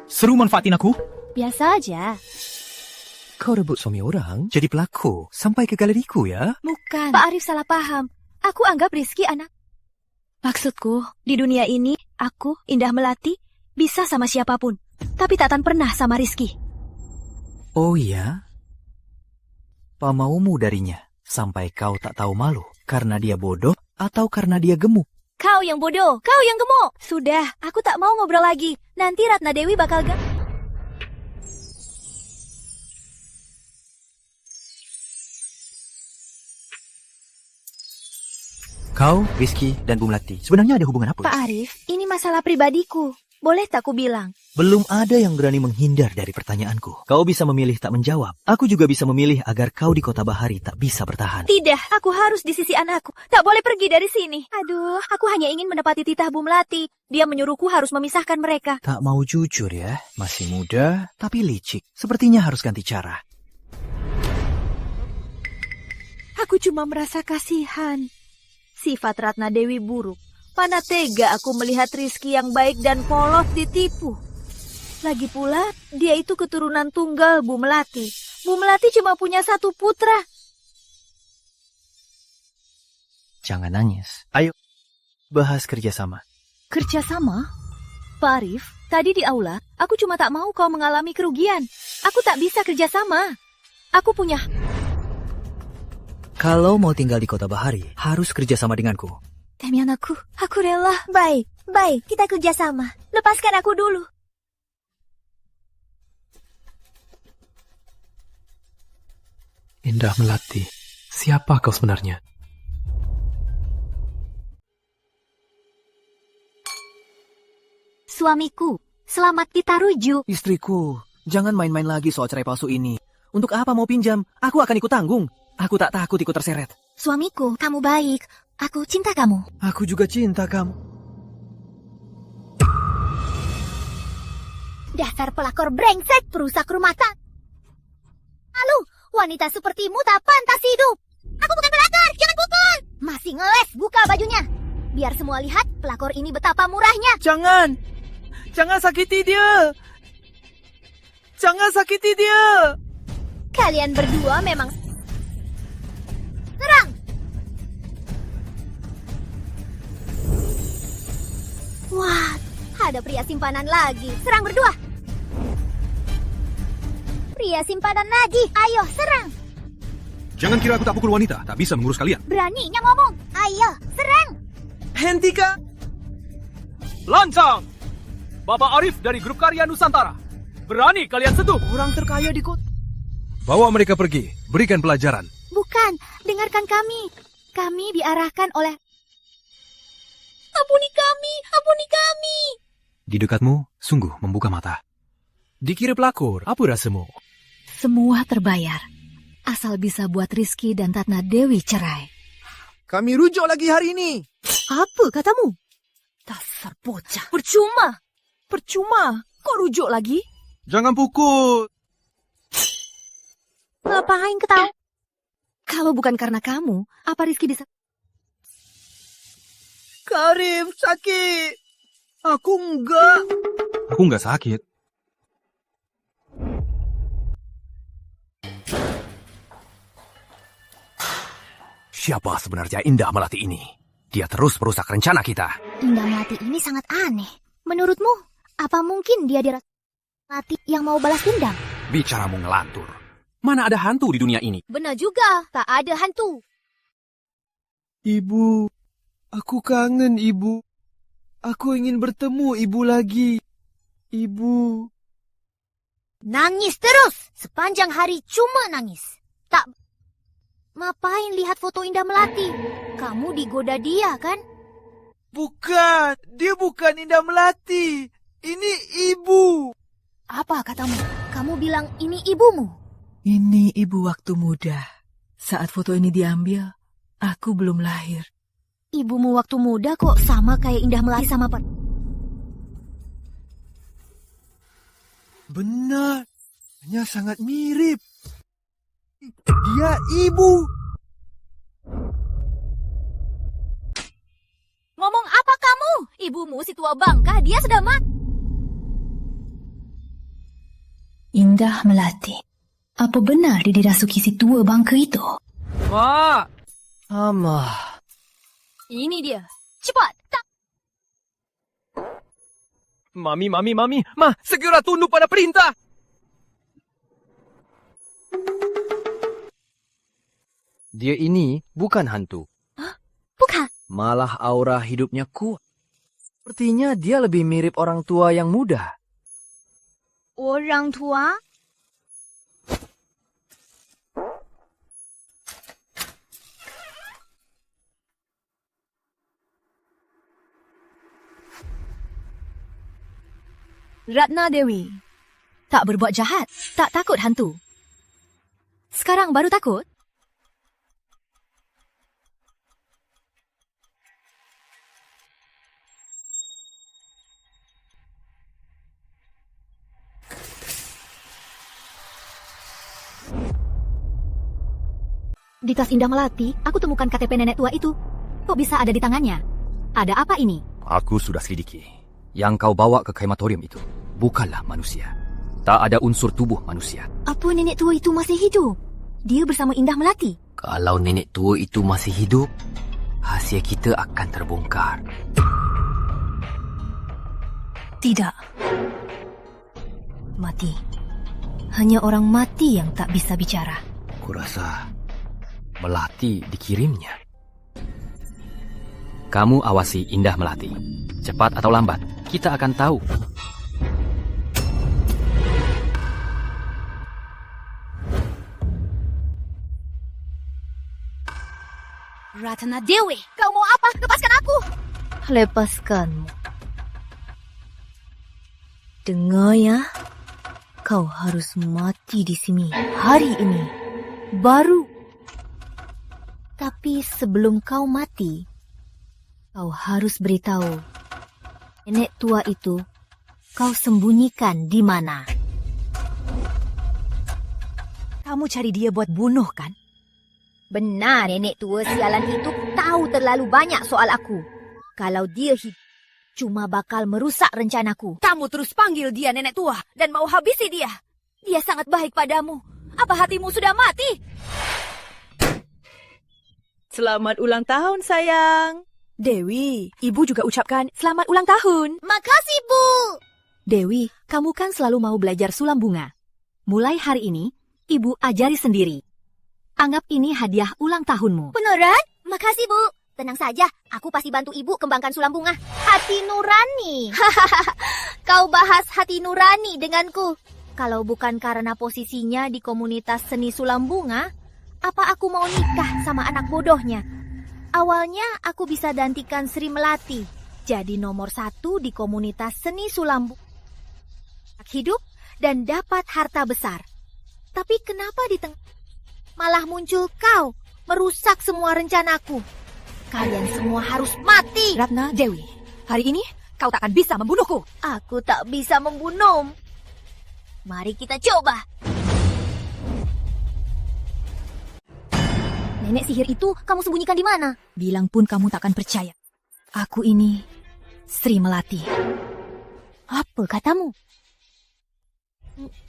Seru manfaatin aku? Biasa aja. Kau rebut suami orang, jadi pelaku. Sampai ke galeriku ya? Bukan. Pak Arif salah paham. Aku anggap Rizky anak. Maksudku, di dunia ini, aku, Indah Melati, bisa sama siapapun. Tapi tak akan pernah sama Rizky. Oh iya? Apa maumu darinya? Sampai kau tak tahu malu karena dia bodoh atau karena dia gemuk? Kau yang bodoh, kau yang gemuk. Sudah, aku tak mau ngobrol lagi. Nanti Ratna Dewi bakal Kau, Rizky, dan Bu Melati sebenarnya ada hubungan apa? Pak Arif, ini masalah pribadiku. Boleh tak ku bilang? Belum ada yang berani menghindar dari pertanyaanku. Kau bisa memilih tak menjawab. Aku juga bisa memilih agar kau di Kota Bahari tak bisa bertahan. Tidak, aku harus di sisi anakku. Tak boleh pergi dari sini. Aduh, aku hanya ingin mendapati titah Bu Melati. Dia menyuruhku harus memisahkan mereka. Tak mau jujur ya. Masih muda, tapi licik. Sepertinya harus ganti cara. Aku cuma merasa kasihan. Sifat Ratna Dewi buruk. Mana tega aku melihat Rizky yang baik dan polos ditipu. Lagi pula, dia itu keturunan tunggal Bu Melati. Bu Melati cuma punya 1 putra. Jangan nangis. Ayo, bahas kerjasama. Kerjasama? Pak Arif, tadi di aula, aku cuma tak mau kau mengalami kerugian. Aku tak bisa kerjasama. Aku punya... Kalau mau tinggal di Kota Bahari, harus kerjasama denganku. Demi anakku, aku rela. Baik, kita kerjasama. Lepaskan aku dulu. Indah Melati, siapa kau sebenarnya? Suamiku, selamat kita rujuk. Istriku, jangan main-main lagi soal cerai palsu ini. Untuk apa mau pinjam? Aku akan ikut tanggung. Aku tak takut ikut terseret. Suamiku, kamu baik. Aku cinta kamu. Aku juga cinta kamu. Dasar pelakor brengsek, perusak rumah tangga. Lalu, wanita sepertimu tak pantas hidup. Aku bukan pelakor, jangan pukul. Masih ngeles, buka bajunya. Biar semua lihat pelakor ini betapa murahnya. Jangan sakiti dia. Jangan sakiti dia. Kalian berdua memang... Serang! Wah, ada pria simpanan lagi. Serang berdua. Pria simpanan lagi. Ayo, serang. Jangan kira aku tak pukul wanita, tak bisa mengurus kalian. Beraninya ngomong. Ayo, serang. Hentikan. Lancang! Bapak Arif dari Grup Karya Nusantara. Berani kalian sentuh orang terkaya di kota. Bawa mereka pergi, berikan pelajaran. Bukan, dengarkan kami. Kami diarahkan oleh... Ampuni kami, ampuni kami. Di dekatmu, sungguh membuka mata. Dikira pelakor, apa rasamu? Semua terbayar. Asal bisa buat Rizky dan Tatna Dewi cerai. Kami rujuk lagi hari ini. Apa katamu? Dasar bocah. Percuma. Kok rujuk lagi? Jangan pukul. Ngapain ketawa? Kalau bukan karena kamu, apa Rizky bisa... Karif, sakit. Aku enggak. Aku enggak sakit. Siapa sebenarnya Indah Melati ini? Dia terus merusak rencana kita. Indah Melati ini sangat aneh. Menurutmu, apa mungkin dia Melati yang mau balas dendam? Bicaramu ngelantur. Mana ada hantu di dunia ini? Benar juga, tak ada hantu. Ibu, aku kangen ibu. Aku ingin bertemu ibu lagi. Ibu. Nangis terus, sepanjang hari cuma nangis. Tak... Ngapain lihat foto Indah Melati? Kamu digoda dia, kan? Bukan, dia bukan Indah Melati. Ini ibu. Apa katamu? Kamu bilang ini ibumu? Ini ibu waktu muda. Saat foto ini diambil, aku belum lahir. Ibumu waktu muda kok sama kayak Indah Melati sama Pak? Benar, hanya sangat mirip. Dia ibu. Ngomong apa kamu? Ibumu si tua bangka, dia sudah mati. Indah Melati. Apa benar dia dirasuki si tua bangka itu? Mak. Amah. Ini dia. Cepat. Mami. Ma, segera tunduk pada perintah. Dia ini bukan hantu. Hah? Bukan? Malah aura hidupnya kuat. Sepertinya dia lebih mirip orang tua yang muda. Orang tua? Ratna Dewi. Tak berbuat jahat, tak takut hantu. Sekarang baru takut? Di tas Indah Melati, aku temukan KTP nenek tua itu. Kok bisa ada di tangannya? Ada apa ini? Aku sudah selidiki. Yang kau bawa ke krematorium itu bukanlah manusia. Tak ada unsur tubuh manusia. Apa nenek tua itu masih hidup? Dia bersama Indah Melati? Kalau nenek tua itu masih hidup, rahsia kita akan terbongkar. Tidak. Mati. Hanya orang mati yang tak bisa bicara. Kurasa Melati dikirimnya. Kamu awasi Indah Melati. Cepat atau lambat, kita akan tahu. Ratna Dewi, kau mau apa? Lepaskan aku! Lepaskanmu. Dengar ya, kau harus mati di sini hari ini. Baru. Tapi sebelum kau mati, kau harus beritahu nenek tua itu kau sembunyikan di mana? Kamu cari dia buat bunuh, kan? Benar, nenek tua sialan itu tahu terlalu banyak soal aku. Kalau dia hidup, cuma bakal merusak rencanaku. Kamu terus panggil dia nenek tua dan mau habisi dia. Dia sangat baik padamu. Apa hatimu sudah mati? Selamat ulang tahun, sayang. Dewi, ibu juga ucapkan selamat ulang tahun. Makasih, Bu. Dewi, kamu kan selalu mau belajar sulam bunga. Mulai hari ini, ibu ajari sendiri. Anggap ini hadiah ulang tahunmu. Beneran? Makasih, Bu. Tenang saja, aku pasti bantu ibu kembangkan sulam bunga. Hati nurani. Kau bahas hati nurani denganku. Kalau bukan karena posisinya di komunitas seni sulam bunga, apa aku mau nikah sama anak bodohnya? Awalnya aku bisa gantikan Sri Melati, jadi nomor 1 di komunitas seni sulam bunga. Hidup dan dapat harta besar. Tapi kenapa di tengah malah muncul kau, merusak semua rencanaku? Kalian semua harus mati. Ratna, Dewi, hari ini kau takkan bisa membunuhku. Aku tak bisa membunuh. Mari kita coba. Nenek sihir itu kamu sembunyikan di mana? Bilang pun kamu takkan percaya. Aku ini Sri Melati. Apa katamu?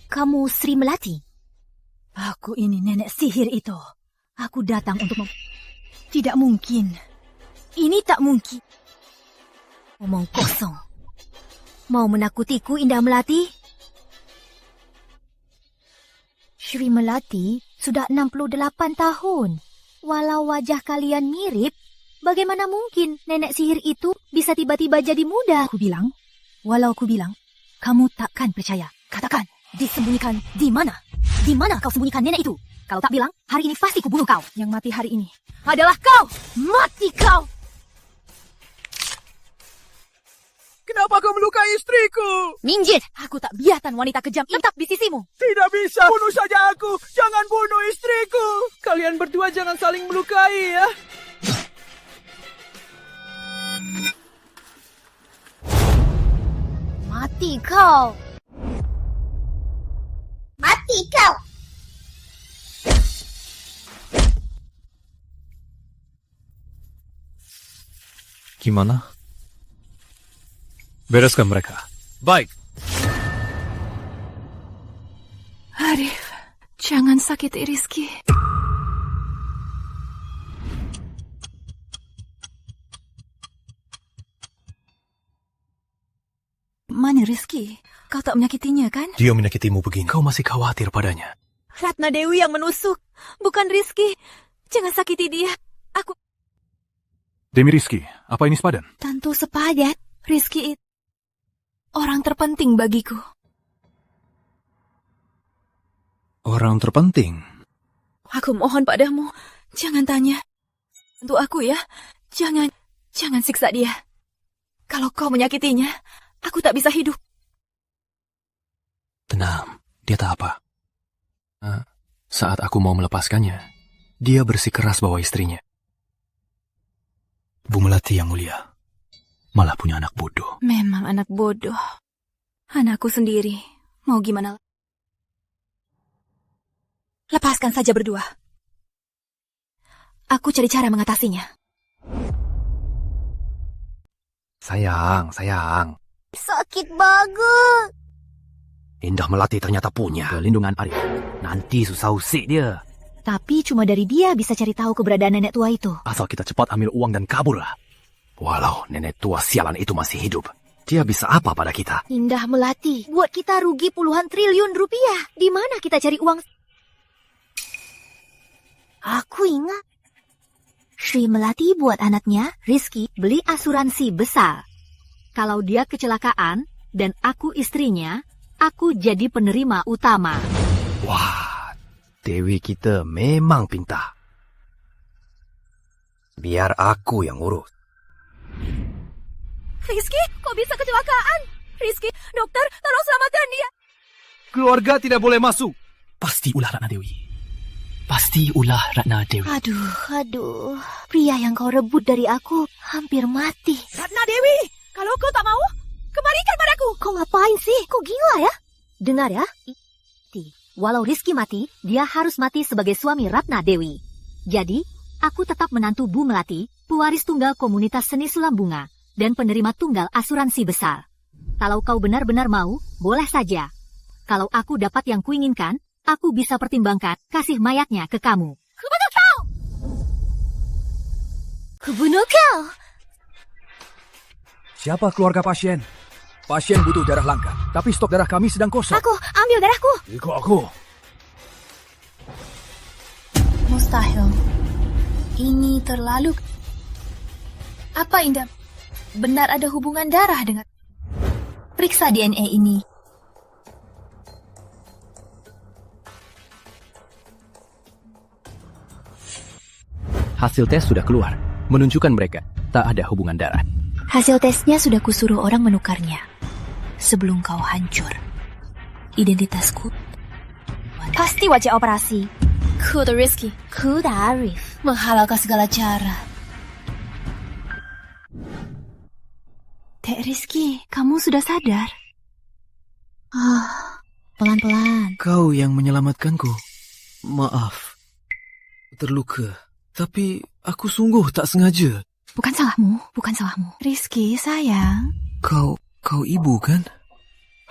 Kamu Sri Melati? Aku ini nenek sihir itu. Aku datang untuk Tidak mungkin. Ini tak mungkin. Omong kosong. Mau menakutiku, Indah Melati? Sri Melati sudah 68 tahun. Walau wajah kalian mirip, bagaimana mungkin nenek sihir itu bisa tiba-tiba jadi muda? Walau aku bilang, kamu takkan percaya. Katakan, disembunyikan di mana? Di mana kau sembunyikan nenek itu? Kalau tak bilang, hari ini pasti kubunuh kau. Yang mati hari ini adalah kau. Mati kau! Kenapa kau melukai istriku? Minggir! Aku tak biarkan wanita kejam tetap di sisimu. Tidak bisa, bunuh saja aku. Jangan bunuh istriku. Kalian berdua jangan saling melukai ya. Mati kau! Mati kau! Gimana? Bereskan mereka. Baik. Arif, jangan sakiti Rizky. Mana Rizky? Kau tak menyakitinya, kan? Dia menyakitimu begini. Kau masih khawatir padanya. Ratna Dewi yang menusuk, bukan Rizky. Jangan sakiti dia. Aku... Demi Rizky, apa ini sepadan? Tentu sepadan. Rizky itu orang terpenting bagiku. Orang terpenting? Aku mohon padamu, jangan tanya. Untuk aku ya, jangan siksa dia. Kalau kau menyakitinya, aku tak bisa hidup. Tenang, dia tak apa. Saat aku mau melepaskannya, dia bersikeras bawa istrinya. Bu Melati yang mulia, malah punya anak bodoh. Memang anak bodoh. Anakku sendiri, mau gimana? Lepaskan saja berdua. Aku cari cara mengatasinya. Sayang. Sakit banget. Indah Melati ternyata punya perlindungan Arif. Nanti susah usik dia. Tapi cuma dari dia bisa cari tahu keberadaan nenek tua itu. Asal kita cepat ambil uang dan kabur lah. Walau nenek tua sialan itu masih hidup, dia bisa apa pada kita? Indah Melati, buat kita rugi puluhan triliun rupiah. Di mana kita cari uang? Aku ingat. Sri Melati buat anaknya, Rizky, beli asuransi besar. Kalau dia kecelakaan dan aku istrinya, aku jadi penerima utama. Wah, Dewi kita memang pintar. Biar aku yang urus. Rizky, kok bisa kecelakaan? Rizky, dokter, tolong selamatkan dia. Keluarga tidak boleh masuk. Pasti ulah Ratna Dewi. Pasti ulah Ratna Dewi. Aduh. Pria yang kau rebut dari aku hampir mati. Ratna Dewi, kalau kau tak mau, Kembalikan padaku! Kau ngapain sih? Kau gila ya? Dengar ya, walau Rizky mati, dia harus mati sebagai suami Ratna Dewi. Jadi, aku tetap menantu Bu Melati, pewaris tunggal komunitas seni sulam bunga, dan penerima tunggal asuransi besar. Kalau kau benar-benar mau, boleh saja. Kalau aku dapat yang kuinginkan, aku bisa pertimbangkan kasih mayatnya ke kamu. Kubunuh kau! Kubunuh kau! Siapa keluarga pasien? Pasien butuh darah langka, tapi stok darah kami sedang kosong. Aku, ambil darahku. Ikut aku. Mustahil. Ini terlalu... Apa Indah benar ada hubungan darah dengan... Periksa DNA ini. Hasil tes sudah keluar, menunjukkan mereka tak ada hubungan darah. Hasil tesnya sudah kusuruh orang menukarnya. Sebelum kau hancur. Identitasku pasti wajah operasi. Kuda Rizky. Kuda Arif. Menghalalkan segala cara. Dek Rizky, kamu sudah sadar? Pelan-pelan. Kau yang menyelamatkanku. Maaf. Terluka. Tapi aku sungguh tak sengaja. Bukan salahmu. Rizky, sayang. Kau ibu kan?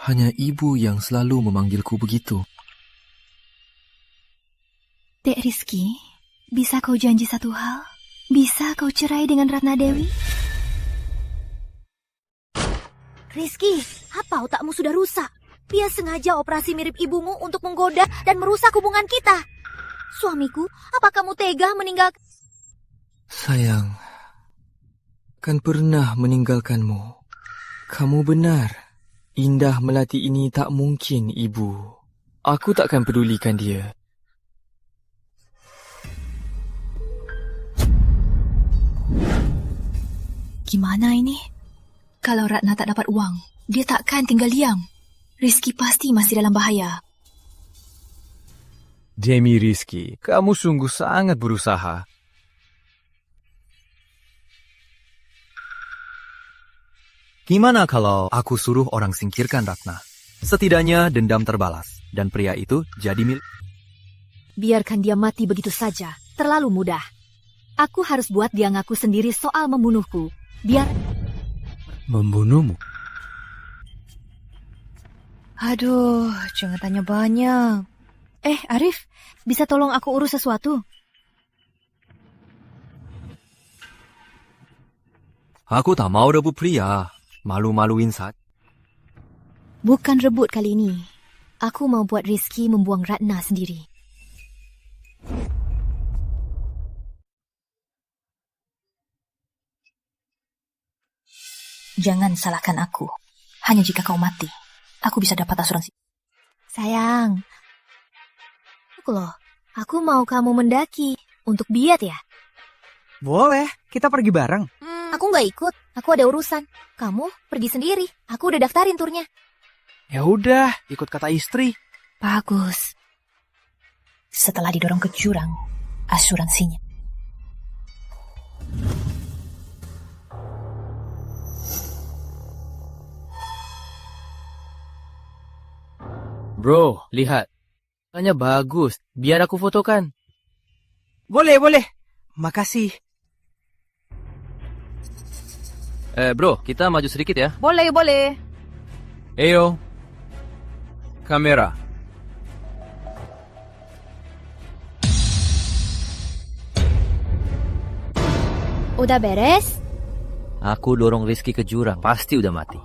Hanya ibu yang selalu memanggilku begitu. Dek Rizky, bisa kau janji satu hal? Bisa kau cerai dengan Ratna Dewi? Rizky, apa otakmu sudah rusak? Dia sengaja operasi mirip ibumu untuk menggoda dan merusak hubungan kita. Suamiku, apa kamu tega meninggalkan... Sayang, kan pernah meninggalkanmu. Kamu benar. Indah Melati ini tak mungkin ibu. Aku takkan pedulikan dia. Gimana ini? Kalau Ratna tak dapat uang, dia takkan tinggal diam. Rizky pasti masih dalam bahaya. Demi Rizky, kamu sungguh sangat berusaha. Gimana kalau aku suruh orang singkirkan Ratna? Setidaknya dendam terbalas, dan pria itu jadi milik. Biarkan dia mati begitu saja, terlalu mudah. Aku harus buat dia ngaku sendiri soal membunuhku. Biar... Membunuhmu? Aduh, jangan tanya banyak. Arif, bisa tolong aku urus sesuatu? Aku tak mau rebut pria. Malu-maluin saat. Bukan rebut kali ini. Aku mau buat Rizky membuang Ratna sendiri. Jangan salahkan aku. Hanya jika kau mati, aku bisa dapat asuransi. Sayang, aku mau kamu mendaki untuk biat ya? Boleh, kita pergi bareng. Aku nggak ikut, aku ada urusan. Kamu pergi sendiri, aku udah daftarin turnya. Ya udah, ikut kata istri. Bagus. Setelah didorong ke jurang, asuransinya. Bro, lihat. Tanya bagus, biar aku fotokan. Boleh. Makasih. Bro, kita maju sedikit ya. Boleh. Ayo. Kamera. Udah beres? Aku dorong Rizky ke jurang, pasti udah mati.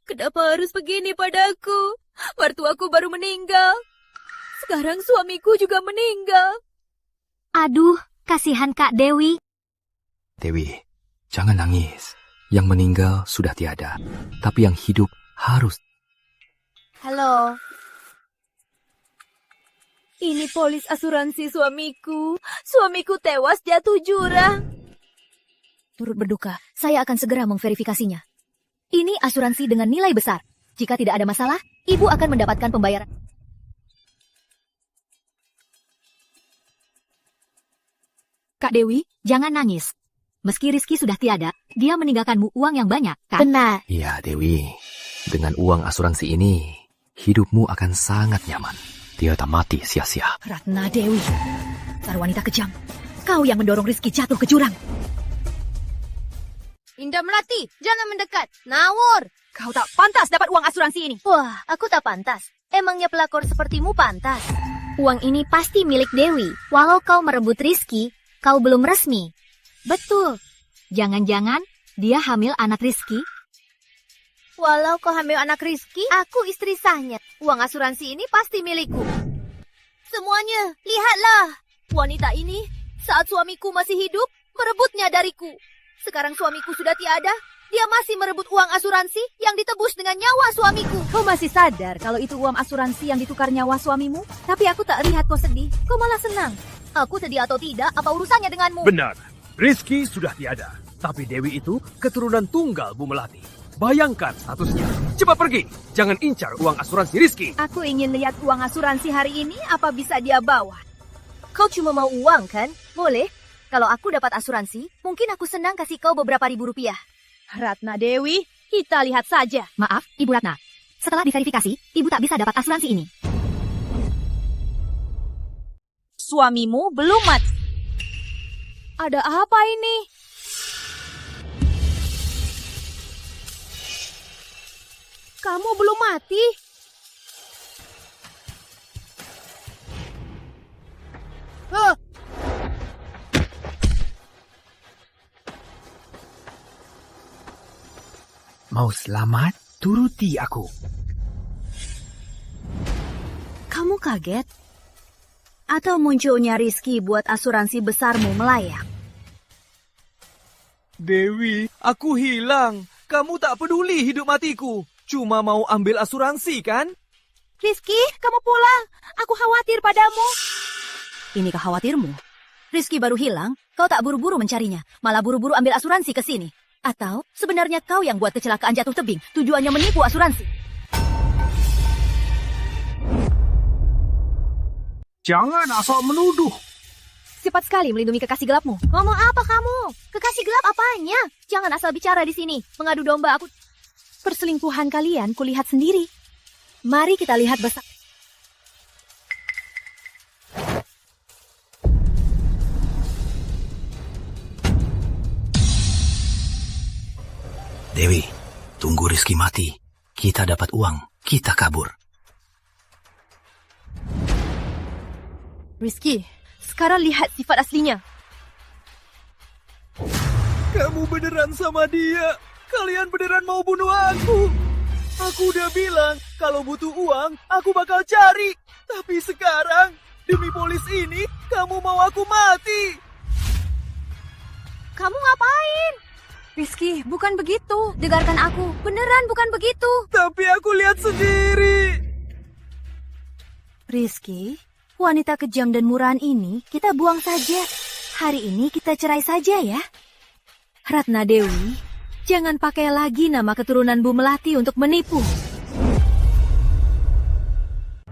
Kenapa harus begini padaku? Mertuaku baru meninggal. Sekarang suamiku juga meninggal. Aduh, kasihan Kak Dewi. Dewi, jangan nangis. Yang meninggal sudah tiada. Tapi yang hidup harus. Halo. Ini polis asuransi suamiku. Suamiku tewas jatuh jurang. Turut berduka, saya akan segera memverifikasinya. Ini asuransi dengan nilai besar. Jika tidak ada masalah, ibu akan mendapatkan pembayaran. Kak Dewi, jangan nangis. Meski Rizky sudah tiada, dia meninggalkanmu uang yang banyak, kan? Benar. Iya, Dewi. Dengan uang asuransi ini, hidupmu akan sangat nyaman. Dia tak mati sia-sia. Ratna Dewi, dasar wanita kejam. Kau yang mendorong Rizky jatuh ke jurang. Indah Melati, jangan mendekat. Nawur. Kau tak pantas dapat uang asuransi ini. Wah, aku tak pantas. Emangnya pelakor sepertimu pantas? Uang ini pasti milik Dewi. Walau kau merebut Rizky, kau belum resmi. Betul. Jangan-jangan dia hamil anak Rizky? Walau kau hamil anak Rizky, aku istri sahnya. Uang asuransi ini pasti milikku. Semuanya, lihatlah. Wanita ini, saat suamiku masih hidup, merebutnya dariku. Sekarang suamiku sudah tiada, dia masih merebut uang asuransi yang ditebus dengan nyawa suamiku. Kau masih sadar kalau itu uang asuransi yang ditukar nyawa suamimu? Tapi aku tak lihat kau sedih. Kau malah senang. Aku sedih atau tidak, apa urusannya denganmu? Benar, Rizky sudah tiada. Tapi Dewi itu keturunan tunggal Bu Melati. Bayangkan statusnya. Cepat pergi, jangan incar uang asuransi Rizky. Aku ingin lihat uang asuransi hari ini, apa bisa dia bawa. Kau cuma mau uang kan? Boleh. Kalau aku dapat asuransi, mungkin aku senang kasih kau beberapa ribu rupiah. Ratna Dewi, kita lihat saja. Maaf, Ibu Ratna. Setelah diverifikasi, Ibu tak bisa dapat asuransi ini. Suamimu belum mati. Ada apa ini? Kamu belum mati? Mau selamat? Turuti aku. Kamu kaget? Atau munculnya Rizky buat asuransi besarmu melayak? Dewi, aku hilang. Kamu tak peduli hidup matiku. Cuma mau ambil asuransi, kan? Rizky, kamu pulang. Aku khawatir padamu. Ini khawatirmu? Rizky baru hilang, kau tak buru-buru mencarinya. Malah buru-buru ambil asuransi ke sini. Atau sebenarnya kau yang buat kecelakaan jatuh tebing, tujuannya menipu asuransi? Jangan asal menuduh. Cepat sekali melindungi kekasih gelapmu. Ngomong apa kamu? Kekasih gelap apanya? Jangan asal bicara di sini. Mengadu domba aku. Perselingkuhan kalian kulihat sendiri. Mari kita lihat bersama. Dewi, tunggu Rizky mati. Kita dapat uang, kita kabur. Rizky, sekarang lihat sifat aslinya. Kamu beneran sama dia. Kalian beneran mau bunuh aku. Aku udah bilang, kalau butuh uang, aku bakal cari. Tapi sekarang, demi polis ini, kamu mau aku mati. Kamu ngapain? Rizky, bukan begitu. Dengarkan aku. Beneran bukan begitu. Tapi aku lihat sendiri. Rizky, wanita kejam dan murahan ini kita buang saja. Hari ini kita cerai saja ya. Ratna Dewi, jangan pakai lagi nama keturunan Bu Melati untuk menipu.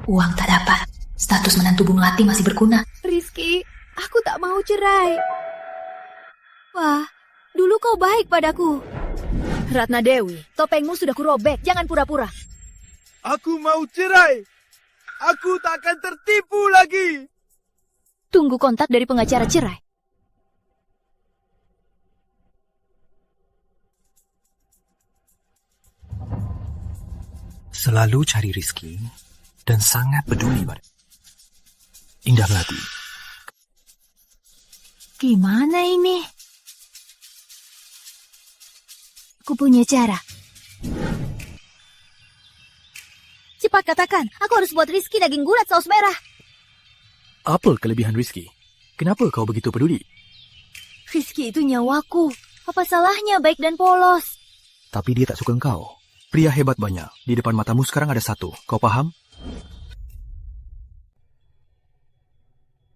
Uang tak dapat. Status menantu Bu Melati masih berguna. Rizky, aku tak mau cerai. Wah, dulu kau baik padaku. Ratna Dewi, topengmu sudah kurobek. Jangan pura-pura. Aku mau cerai. Aku tak akan tertipu lagi. Tunggu kontak dari pengacara cerai. Selalu cari Rizky dan sangat peduli pada Indah Melati. Gimana ini? Aku punya cara. Cepat katakan, aku harus buat Rizky daging gulat saus merah. Apa kelebihan Rizky? Kenapa kau begitu peduli? Rizky itu nyawaku. Apa salahnya baik dan polos? Tapi dia tak suka engkau. Pria hebat banyak. Di depan matamu sekarang ada satu. Kau paham?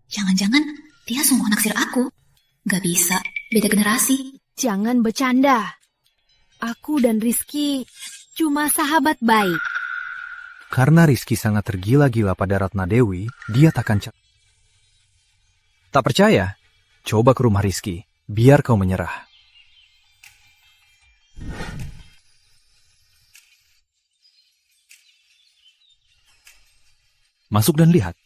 Jangan-jangan dia sungguh naksir aku. Gak bisa, beda generasi. Jangan bercanda. Aku dan Rizky cuma sahabat baik. Karena Rizky sangat tergila-gila pada Ratna Dewi, dia takkan tak percaya? Coba ke rumah Rizky, biar kau menyerah. Masuk dan lihat.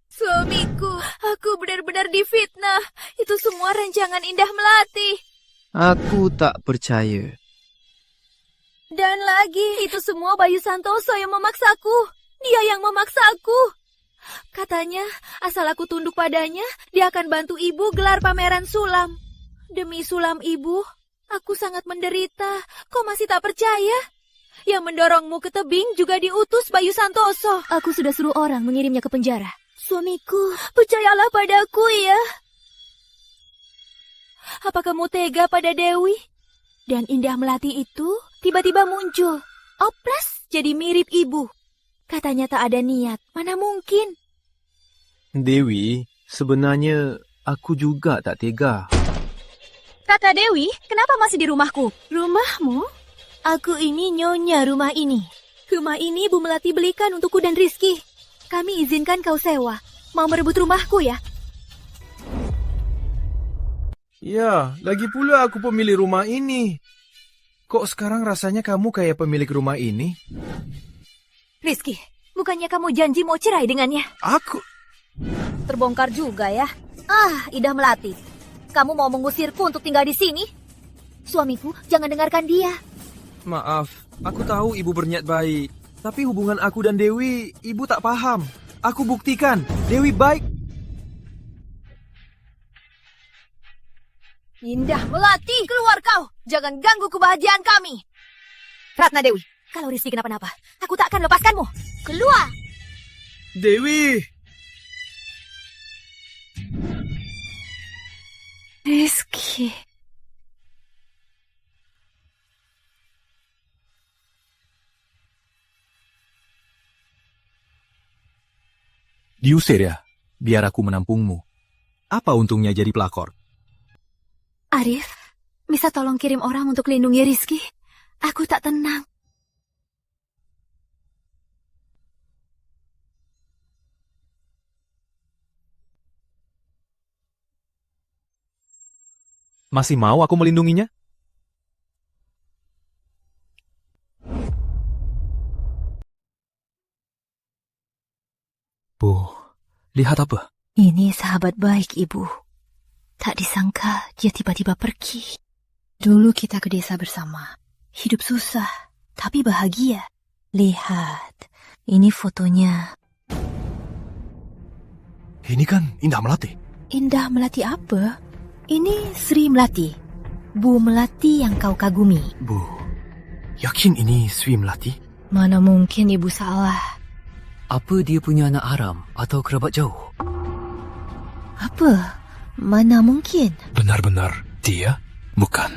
Suamiku, aku benar-benar difitnah. Itu semua rancangan Indah Melati. Aku tak percaya. Dan lagi, itu semua Bayu Santoso yang memaksaku. Dia yang memaksaku. Katanya, asal aku tunduk padanya, dia akan bantu ibu gelar pameran sulam. Demi sulam ibu, aku sangat menderita. Kau masih tak percaya? Yang mendorongmu ke tebing juga diutus Bayu Santoso. Aku sudah suruh orang mengirimnya ke penjara. Suamiku, percayalah padaku ya. Apa kamu tega pada Dewi? Dan Indah Melati itu tiba-tiba muncul. Oplas jadi mirip ibu. Katanya tak ada niat. Mana mungkin? Dewi, sebenarnya aku juga tak tega. Kata Dewi, kenapa masih di rumahku? Rumahmu? Aku ini nyonya rumah ini. Rumah ini Bu Melati belikan untukku dan Rizky. Kami izinkan kau sewa. Mau merebut rumahku ya? Ya, lagi pula aku pemilik rumah ini. Kok sekarang rasanya kamu kayak pemilik rumah ini? Rizky, bukannya kamu janji mau cerai dengannya? Aku... Terbongkar juga ya. Indah Melati. Kamu mau mengusirku untuk tinggal di sini? Suamiku, jangan dengarkan dia. Maaf, aku tahu ibu berniat baik. Tapi hubungan aku dan Dewi, ibu tak paham. Aku buktikan, Dewi baik. Indah Melati, keluar kau. Jangan ganggu kebahagiaan kami. Ratna Dewi, kalau Rizky kenapa-napa, aku tak akan lepaskanmu. Keluar. Dewi. Rizky. Diusir ya, biar aku menampungmu. Apa untungnya jadi pelakor? Arif, bisa tolong kirim orang untuk lindungi Rizky? Aku tak tenang. Masih mau aku melindunginya? Bu, lihat apa? Ini sahabat baik ibu. Tak disangka dia tiba-tiba pergi. Dulu kita ke desa bersama. Hidup susah, tapi bahagia. Lihat, ini fotonya. Ini kan Indah Melati. Indah Melati apa? Ini Sri Melati. Bu Melati yang kau kagumi. Bu, yakin ini Sri Melati? Mana mungkin ibu salah. Apa dia punya anak haram atau kerabat jauh? Apa? Mana mungkin? Benar-benar dia? Bukan.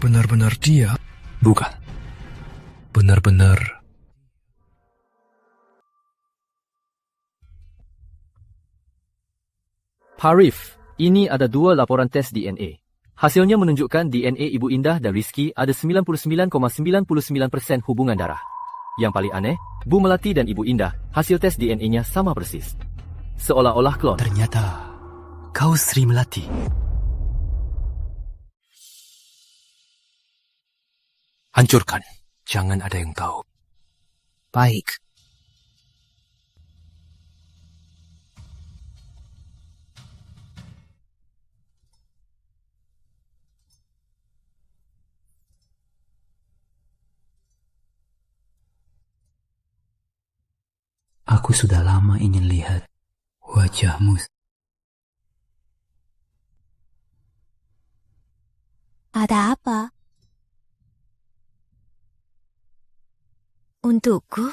Benar-benar dia? Bukan. Benar-benar... Harif, ini ada 2 laporan tes DNA. Hasilnya menunjukkan DNA Ibu Indah dan Rizky ada 99,99% hubungan darah. Yang paling aneh, Bu Melati dan Ibu Indah, hasil tes DNA-nya sama persis. Seolah-olah klon. Ternyata, kau Sri Melati. Hancurkan. Jangan ada yang tahu. Baik. Aku sudah lama ingin lihat wajahmu. Ada apa? Untukku?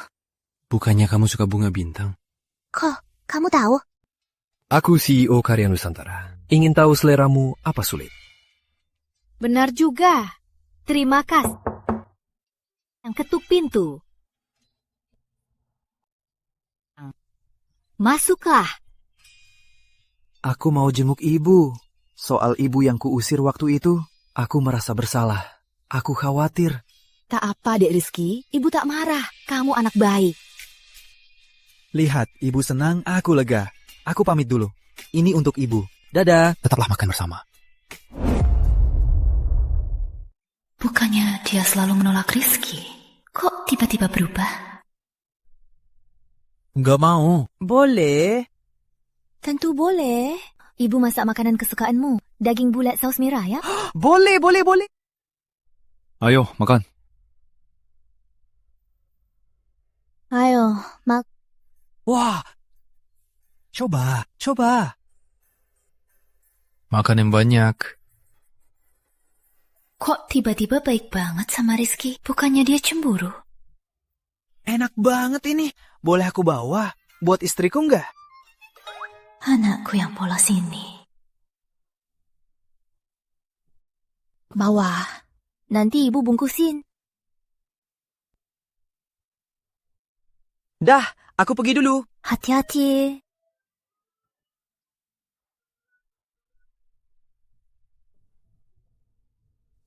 Bukannya kamu suka bunga bintang? Kok, kamu tahu? Aku CEO Karya Nusantara. Ingin tahu seleramu apa sulit? Benar juga. Terima kasih. Yang ketuk pintu. Masuklah. Aku mau jenguk ibu. Soal ibu yang kuusir waktu itu, aku merasa bersalah. Aku khawatir. Tak apa, Dek Rizky. Ibu tak marah. Kamu anak baik. Lihat, ibu senang, aku lega. Aku pamit dulu. Ini untuk ibu. Dadah. Tetaplah makan bersama. Bukannya dia selalu menolak Rizky? Kok tiba-tiba berubah? Nggak mau. Boleh. Tentu boleh. Ibu masak makanan kesukaanmu. Daging bulat saus merah ya? Boleh. Ayo, makan. Ayo, Wah. Coba. Makan yang banyak. Kok tiba-tiba baik banget sama Rizky? Bukannya dia cemburu? Enak banget ini. Boleh aku bawa? Buat istriku nggak? Anakku yang polos ini. Bawa. Nanti ibu bungkusin. Dah, aku pergi dulu. Hati-hati.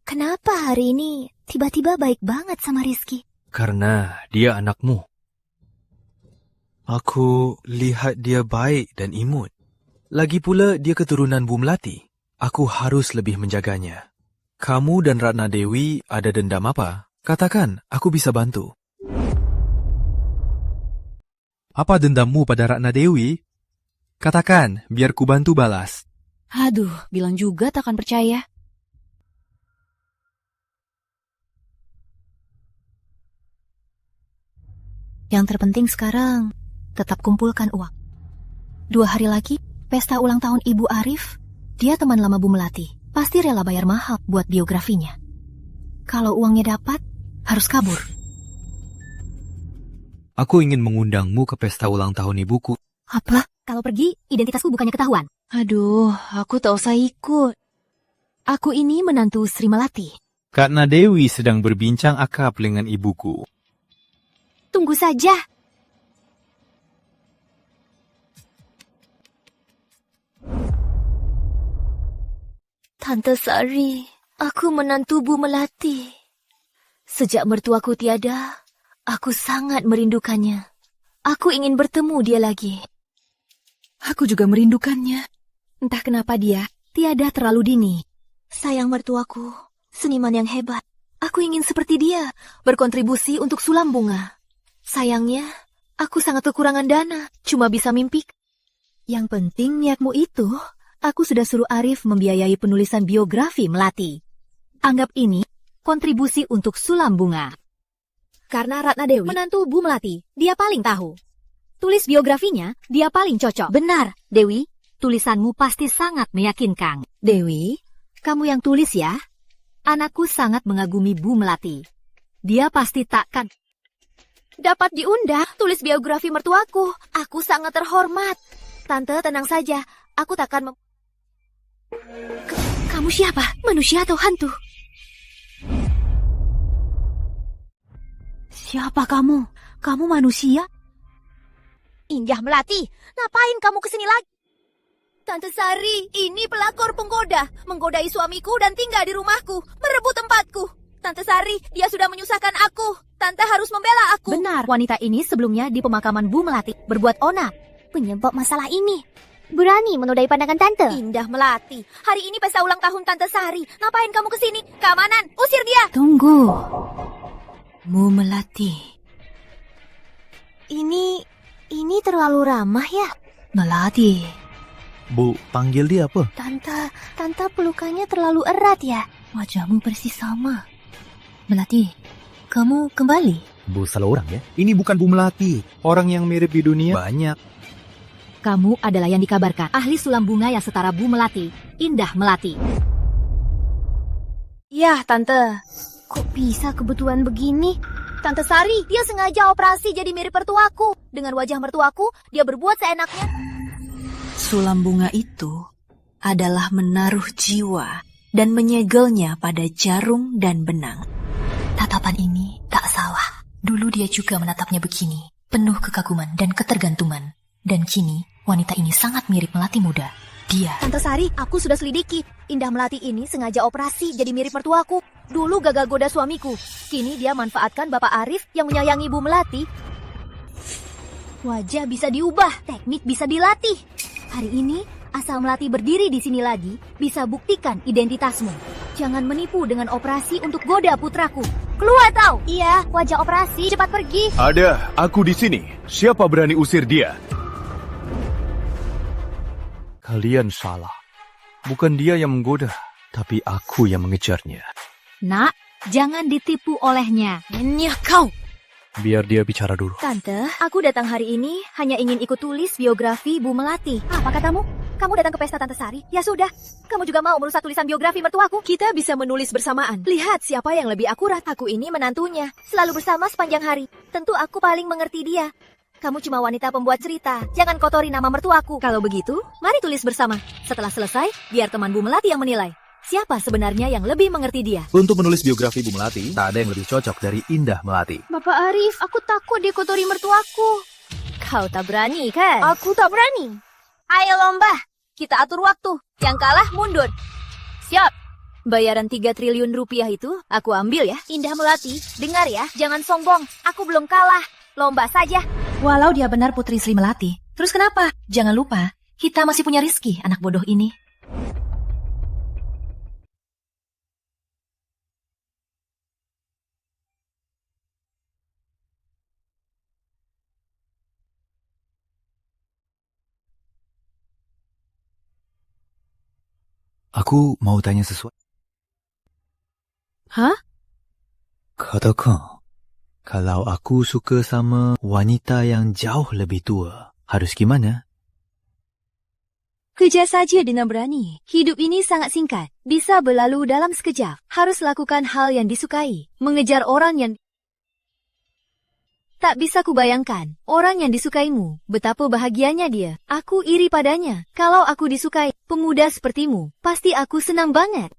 Kenapa hari ini tiba-tiba baik banget sama Rizky? Karena dia anakmu. Aku lihat dia baik dan imut. Lagi pula dia keturunan Bu Melati. Aku harus lebih menjaganya. Kamu dan Ratna Dewi ada dendam apa? Katakan, aku bisa bantu. Apa dendammu pada Ratna Dewi? Katakan, biar ku bantu balas. Aduh, bilang juga takkan percaya. Yang terpenting sekarang, tetap kumpulkan uang. 2 hari lagi, pesta ulang tahun Ibu Arif. Dia teman lama Bu Melati. Pasti rela bayar mahal buat biografinya. Kalau uangnya dapat, harus kabur. Aku ingin mengundangmu ke pesta ulang tahun ibuku. Apa? Kalau pergi, identitasku bukannya ketahuan. Aduh, aku tak usah ikut. Aku ini menantu Sri Melati. Karena Dewi sedang berbincang akrab dengan ibuku. Tunggu saja. Tante Sari, aku menantu Bu Melati. Sejak mertuaku tiada, aku sangat merindukannya. Aku ingin bertemu dia lagi. Aku juga merindukannya. Entah kenapa dia tiada terlalu dini. Sayang mertuaku, seniman yang hebat. Aku ingin seperti dia, berkontribusi untuk sulam bunga. Sayangnya, aku sangat kekurangan dana, cuma bisa mimpi. Yang penting niatmu itu, aku sudah suruh Arif membiayai penulisan biografi Melati. Anggap ini kontribusi untuk sulam bunga. Karena Ratna Dewi menantu Bu Melati, dia paling tahu. Tulis biografinya, dia paling cocok. Benar, Dewi. Tulisanmu pasti sangat meyakinkan. Dewi, kamu yang tulis ya. Anakku sangat mengagumi Bu Melati. Dia pasti takkan dapat diundah tulis biografi mertuaku. Aku sangat terhormat. Tante, tenang saja. Aku takkan Kamu siapa? Manusia atau hantu? Siapa kamu? Kamu manusia? Indah Melati, ngapain kamu kesini lagi? Tante Sari, ini pelakor penggoda. Menggodai suamiku dan tinggal di rumahku. Merebut tempatku. Tante Sari, dia sudah menyusahkan aku. Tante harus membela aku. Benar, wanita ini sebelumnya di pemakaman Bu Melati berbuat onak. Penyebab masalah ini. Berani menodai pandangan Tante. Indah Melati, hari ini pesta ulang tahun Tante Sari. Ngapain kamu kesini? Keamanan, usir dia. Tunggu. Bu Melati. Ini terlalu ramah ya? Melati. Bu, panggil dia apa? Tante pelukannya terlalu erat ya? Wajahmu persis sama. Melati, kamu kembali. Bu, salah orang ya. Ini bukan Bu Melati. Orang yang mirip di dunia banyak. Kamu adalah yang dikabarkan ahli sulam bunga yang setara Bu Melati, Indah Melati. Ya, Tante. Kok bisa kebetulan begini? Tante Sari, dia sengaja operasi jadi mirip mertuaku. Dengan wajah mertuaku, dia berbuat seenaknya. Sulam bunga itu adalah menaruh jiwa dan menyegelnya pada jarum dan benang. Tatapan ini tak salah. Dulu dia juga menatapnya begini, penuh kekaguman dan ketergantungan. Dan kini, wanita ini sangat mirip Melati muda. Dia. Tante Sari, aku sudah selidiki. Indah Melati ini sengaja operasi jadi mirip mertuaku. Dulu gagal goda suamiku. Kini dia manfaatkan Bapak Arif yang menyayangi Bu Melati. Wajah bisa diubah, teknik bisa dilatih. Hari ini, asal Melati berdiri di sini lagi, bisa buktikan identitasmu. Jangan menipu dengan operasi untuk goda putraku. Keluar kau! Iya, wajah operasi, cepat pergi. Ada, aku di sini. Siapa berani usir dia? Kalian salah. Bukan dia yang menggoda, tapi aku yang mengejarnya. Nak, jangan ditipu olehnya. Nyah kau! Biar dia bicara dulu. Tante, aku datang hari ini hanya ingin ikut tulis biografi Bu Melati. Apa katamu? Kamu datang ke pesta Tante Sari? Ya sudah, kamu juga mau merusak tulisan biografi mertuaku? Kita bisa menulis bersamaan. Lihat siapa yang lebih akurat. Aku ini menantunya. Selalu bersama sepanjang hari. Tentu aku paling mengerti dia. Kamu cuma wanita pembuat cerita. Jangan kotori nama mertuaku. Kalau begitu, mari tulis bersama. Setelah selesai, biar teman Bu Melati yang menilai. Siapa sebenarnya yang lebih mengerti dia? Untuk menulis biografi Bu Melati, tak ada yang lebih cocok dari Indah Melati. Bapak Arif, aku takut dia kotori mertuaku. Kau tak berani, kan? Aku tak berani. Ayo lomba, kita atur waktu. Yang kalah mundur. Siap. Bayaran 3 triliun rupiah itu aku ambil ya. Indah Melati, dengar ya, jangan sombong. Aku belum kalah. Lomba saja. Walau dia benar Putri Sri Melati, terus kenapa? Jangan lupa, kita masih punya Rizky, anak bodoh ini. Aku mau tanya sesuatu. Hah? Katakan, kalau aku suka sama wanita yang jauh lebih tua, harus gimana? Kejar saja dengan berani. Hidup ini sangat singkat. Bisa berlalu dalam sekejap. Harus lakukan hal yang disukai. Mengejar orang yang... Tak bisa kubayangkan, orang yang disukaimu, betapa bahagianya dia. Aku iri padanya. Kalau aku disukai, pemuda sepertimu, pasti aku senang banget.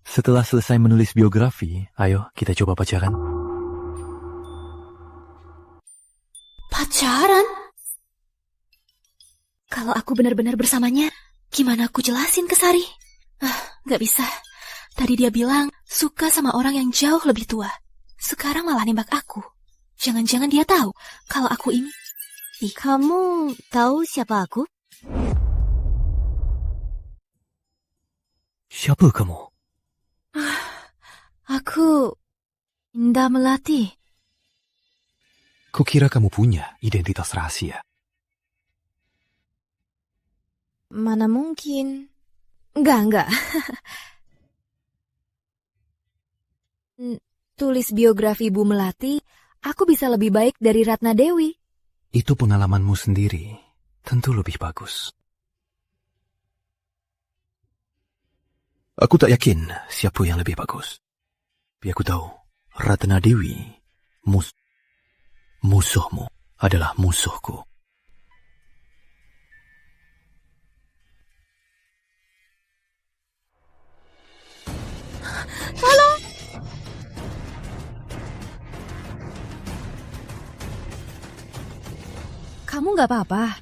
Setelah selesai menulis biografi, ayo kita coba pacaran. Pacaran? Kalau aku benar-benar bersamanya, gimana aku jelasin ke Sari? Gak bisa. Tadi dia bilang suka sama orang yang jauh lebih tua. Sekarang malah nembak aku. Jangan-jangan dia tahu kalau aku ini... Kamu tahu siapa aku? Siapa kamu? Aku... Indah Melati. Kukira kamu punya identitas rahasia. Mana mungkin. Enggak. Tulis biografi Bu Melati, aku bisa lebih baik dari Ratna Dewi. Itu pengalamanmu sendiri. Tentu lebih bagus. Aku tak yakin siapa yang lebih bagus. Tapi aku tahu, Ratna Dewi, musuhmu adalah musuhku. Tolong! Kamu gak apa-apa?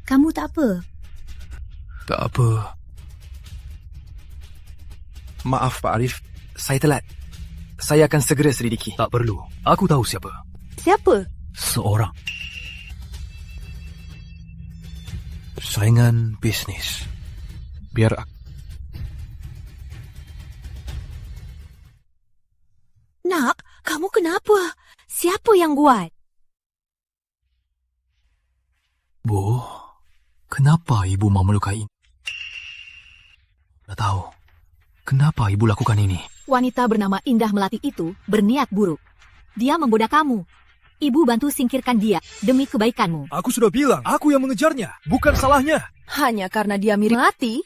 Kamu tak apa? Tak apa. Maaf Pak Arif, saya telat. Saya akan segera selidiki. Tak perlu, aku tahu siapa. Siapa? Seorang saingan bisnis. Biar Nak, kamu kenapa? Siapa yang buat? Bu, kenapa ibu mau melukai? Tidak tahu. Kenapa ibu lakukan ini? Wanita bernama Indah Melati itu berniat buruk. Dia menggoda kamu. Ibu bantu singkirkan dia demi kebaikanmu. Aku sudah bilang, aku yang mengejarnya, bukan salahnya. Hanya karena dia mirip Melati?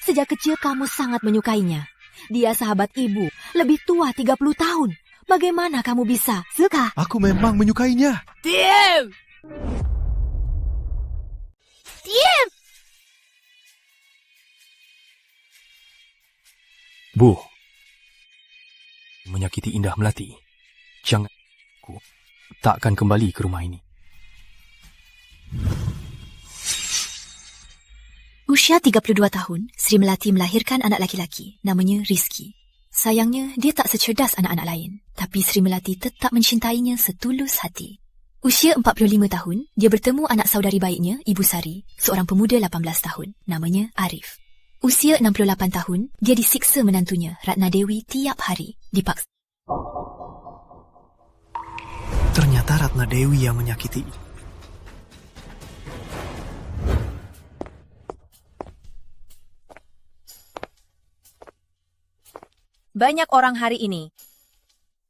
Sejak kecil kamu sangat menyukainya. Dia sahabat ibu, lebih tua 30 tahun. Bagaimana kamu bisa suka? Aku memang menyukainya. Diam! Diam! Bu, menyakiti Indah Melati. Jangan, aku tak akan kembali ke rumah ini. Usia 32 tahun, Sri Melati melahirkan anak laki-laki, namanya Rizky. Sayangnya, dia tak secerdas anak-anak lain, tapi Sri Melati tetap mencintainya setulus hati. Usia 45 tahun, dia bertemu anak saudari baiknya, Ibu Sari, seorang pemuda 18 tahun, namanya Arif. Usia 68 tahun, dia disiksa menantunya, Ratna Dewi, tiap hari, dipaksa. Ternyata Ratna Dewi yang menyakiti. Banyak orang hari ini.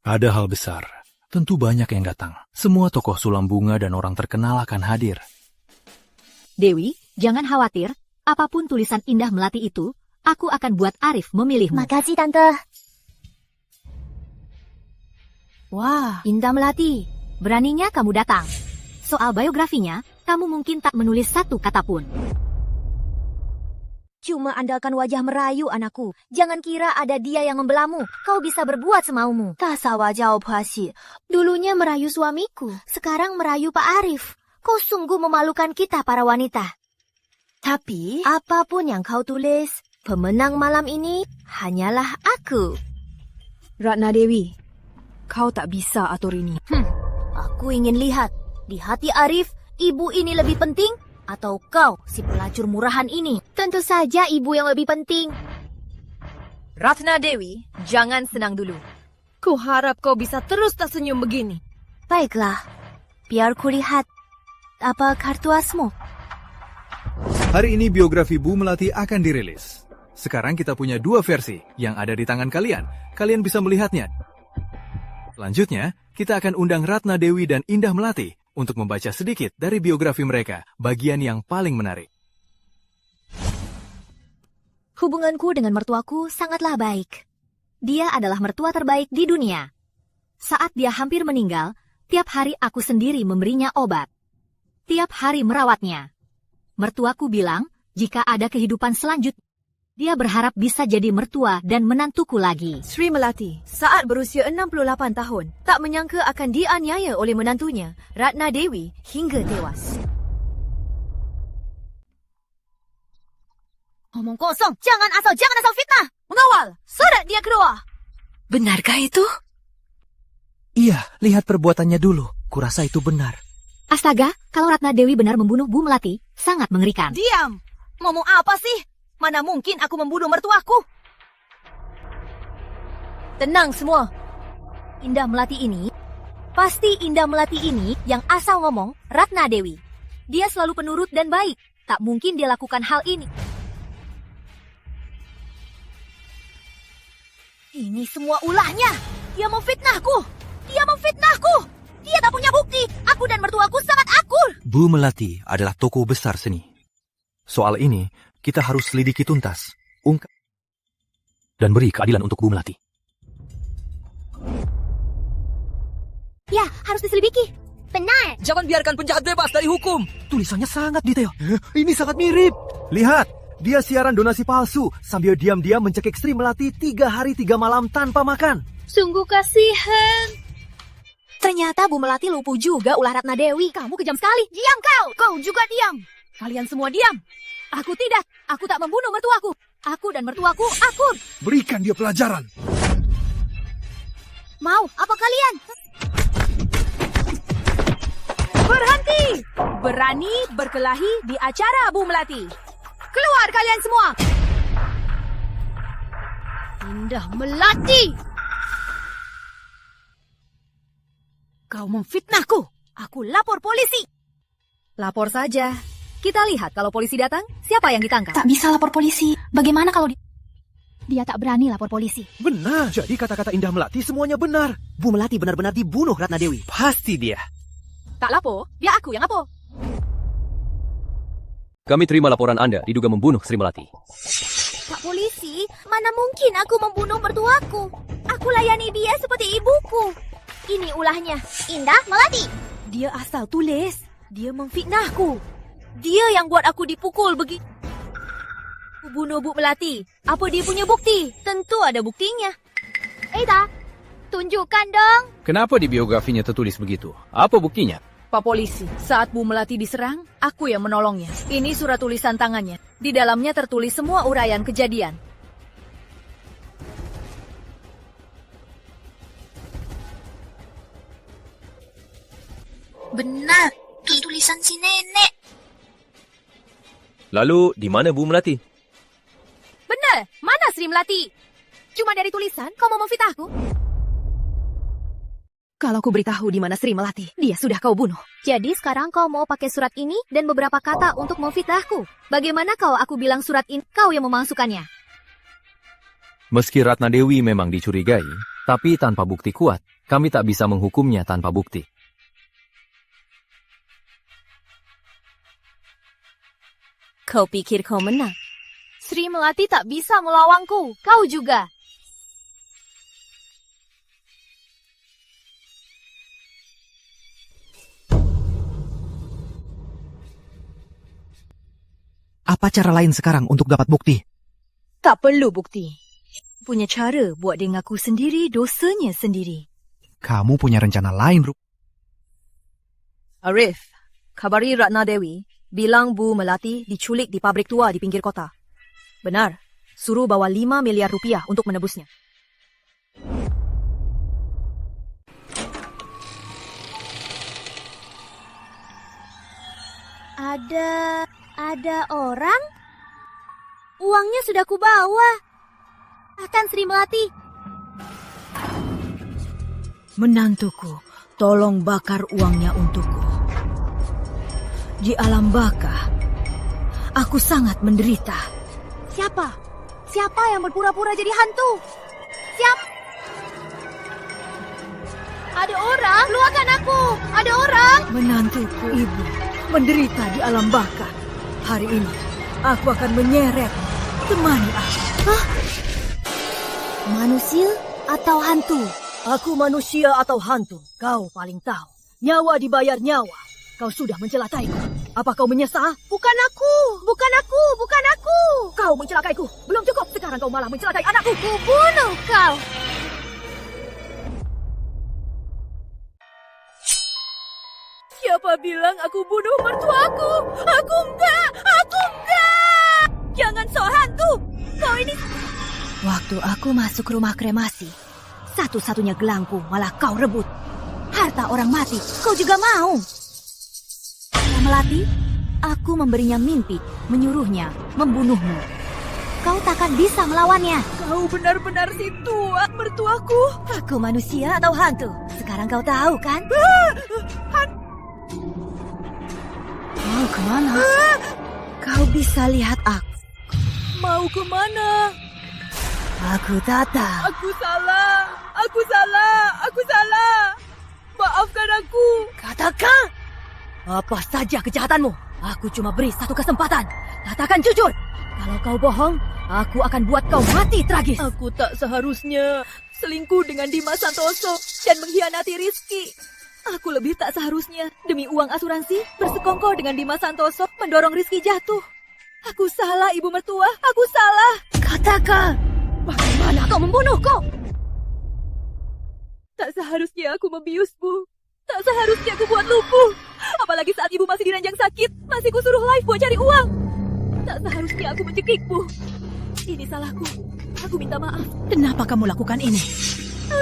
Ada hal besar. Tentu banyak yang datang. Semua tokoh sulam bunga dan orang terkenal akan hadir. Dewi, jangan khawatir. Apapun tulisan Indah Melati itu, aku akan buat Arif memilihmu. Makasih, Tante. Wah, Indah Melati. Beraninya kamu datang. Soal biografinya, kamu mungkin tak menulis satu kata pun. Cuma andalkan wajah merayu, anakku. Jangan kira ada dia yang membelamu. Kau bisa berbuat semaumu. Tak sawa jawab Hasi. Dulunya merayu suamiku. Sekarang merayu Pak Arif. Kau sungguh memalukan kita para wanita. Tapi, apapun yang kau tulis, pemenang malam ini hanyalah aku. Ratna Dewi, kau tak bisa atur ini. Aku ingin lihat, di hati Arif, ibu ini lebih penting atau kau, si pelacur murahan ini? Tentu saja ibu yang lebih penting. Ratna Dewi, jangan senang dulu. Ku harap kau bisa terus tersenyum begini. Baiklah, biar ku lihat apa kartu asmu. Hari ini biografi Bu Melati akan dirilis. Sekarang kita punya 2 versi yang ada di tangan kalian. Kalian bisa melihatnya. Selanjutnya, kita akan undang Ratna Dewi dan Indah Melati untuk membaca sedikit dari biografi mereka, bagian yang paling menarik. Hubunganku dengan mertuaku sangatlah baik. Dia adalah mertua terbaik di dunia. Saat dia hampir meninggal, tiap hari aku sendiri memberinya obat. Tiap hari merawatnya. Mertuaku bilang, jika ada kehidupan selanjutnya, dia berharap bisa jadi mertua dan menantuku lagi. Sri Melati, saat berusia 68 tahun, tak menyangka akan dianiaya oleh menantunya, Ratna Dewi, hingga tewas. Omong kosong, jangan asal fitnah. Mengawal, surat dia keluar. Benarkah itu? Iya, lihat perbuatannya dulu. Kurasa itu benar. Astaga, kalau Ratna Dewi benar membunuh Bu Melati, sangat mengerikan. Diam! Ngomong apa sih? Mana mungkin aku membunuh mertuaku? Tenang semua. Indah Melati ini, pasti Indah Melati ini yang asal ngomong Ratna Dewi. Dia selalu penurut dan baik. Tak mungkin dia lakukan hal ini. Ini semua ulahnya. Dia memfitnahku. Dia tak punya bukti. Aku dan mertuaku sangat akur. Bu Melati adalah tokoh besar seni. Soal ini, kita harus selidiki tuntas, ungkap, dan beri keadilan untuk Bu Melati. Ya, harus diselidiki. Benar. Jangan biarkan penjahat bebas dari hukum. Tulisannya sangat detail. Ini sangat mirip. Lihat, dia siaran donasi palsu sambil diam-diam mencekik Sri Melati 3 hari 3 malam tanpa makan. Sungguh kasihan. Ternyata Bu Melati lupu juga ulah Ratna Dewi. Kamu kejam sekali. Diam kau. Kau juga diam. Kalian semua diam. Aku tidak. Aku tak membunuh mertuaku. Aku dan mertuaku akur. Berikan dia pelajaran. Mau apa kalian? Berhenti! Berani berkelahi di acara Bu Melati. Keluar kalian semua! Indah Melati! Kau memfitnahku. Aku lapor polisi. Lapor saja. Kita lihat kalau polisi datang, siapa yang ditangkap? Tak bisa lapor polisi. Bagaimana kalau dia tak berani lapor polisi? Benar. Jadi kata-kata Indah Melati semuanya benar. Bu Melati benar-benar dibunuh Ratna Dewi. Pasti dia. Tak lapor, biar aku yang lapor. Kami terima laporan Anda diduga membunuh Sri Melati. Pak polisi, mana mungkin aku membunuh mertuaku? Aku layani dia seperti ibuku. Ini ulahnya, Indah Melati. Dia asal tulis. Dia memfitnahku. Dia yang buat aku dipukul begitu. Aku bunuh Bu Melati. Apa dia punya bukti? Tentu ada buktinya. Eta, tunjukkan dong. Kenapa di biografinya tertulis begitu? Apa buktinya? Pak Polisi, saat Bu Melati diserang, aku yang menolongnya. Ini surat tulisan tangannya. Di dalamnya tertulis semua uraian kejadian. Benar, itu tulisan si nenek. Lalu, di mana Bu Melati? Benar, mana Sri Melati? Cuma dari tulisan, kau mau memfitnahku? Kalau ku beritahu di mana Sri Melati, dia sudah kau bunuh. Jadi sekarang kau mau pakai surat ini dan beberapa kata untuk memfitnahku. Bagaimana kalau aku bilang surat ini kau yang memasukkannya? Meski Ratna Dewi memang dicurigai, tapi tanpa bukti kuat, kami tak bisa menghukumnya tanpa bukti. Kau pikir kau menang? Sri Melati tak bisa melawanku. Kau juga. Apa cara lain sekarang untuk dapat bukti? Tak perlu bukti. Punya cara buat dia ngaku sendiri dosanya sendiri. Kamu punya rencana lain, Ru. Arif, kabari Ratna Dewi. Bilang Bu Melati diculik di pabrik tua di pinggir kota. Benar, suruh bawa 5 miliar rupiah untuk menebusnya. Ada orang? Uangnya sudah kubawa. Akan Sri Melati. Menantuku, tolong bakar uangnya untukku. Di alam baka, aku sangat menderita. Siapa? Siapa yang berpura-pura jadi hantu? Siapa? Ada orang, keluarkan aku. Ada orang. Menantuku ibu menderita di alam baka. Hari ini aku akan menyeret. Temani aku. Hah? Manusia atau hantu? Aku manusia atau hantu? Kau paling tahu. Nyawa dibayar nyawa. Kau sudah mencelakaiku. Apa kau menyesal? Bukan aku. Kau mencelakaiku. Belum cukup. Sekarang kau malah mencelakai anakku. Kubunuh kau. Siapa bilang aku bunuh mertuaku? Aku enggak. Jangan sok hantu. Kau ini... Waktu aku masuk rumah kremasi, satu-satunya gelangku malah kau rebut. Harta orang mati, kau juga mau. Melati, aku memberinya mimpi, menyuruhnya membunuhmu. Kau takkan bisa melawannya. Kau benar-benar si tua mertuaku. Aku manusia atau hantu? Sekarang kau tahu kan? Mau kemana? Kau bisa lihat aku. Mau kemana? Aku tak tahu. Aku salah. Maafkan aku. Katakan. Apa saja kejahatanmu? Aku cuma beri satu kesempatan. Katakan jujur. Kalau kau bohong, aku akan buat kau mati tragis. Aku tak seharusnya selingkuh dengan Dimas Santoso dan mengkhianati Rizky. Aku lebih tak seharusnya demi uang asuransi bersekongkol dengan Dimas Santoso mendorong Rizky jatuh. Aku salah, ibu mertua. Aku salah. Katakan. Bagaimana kau membunuhku? Tak seharusnya aku membiusmu. Tak seharusnya aku buat lumpuh. Apalagi saat ibu masih diranjang sakit, masih kusuruh live buat cari uang. Tak seharusnya aku mencekikmu. Ini salahku. Aku minta maaf. Kenapa kamu lakukan ini?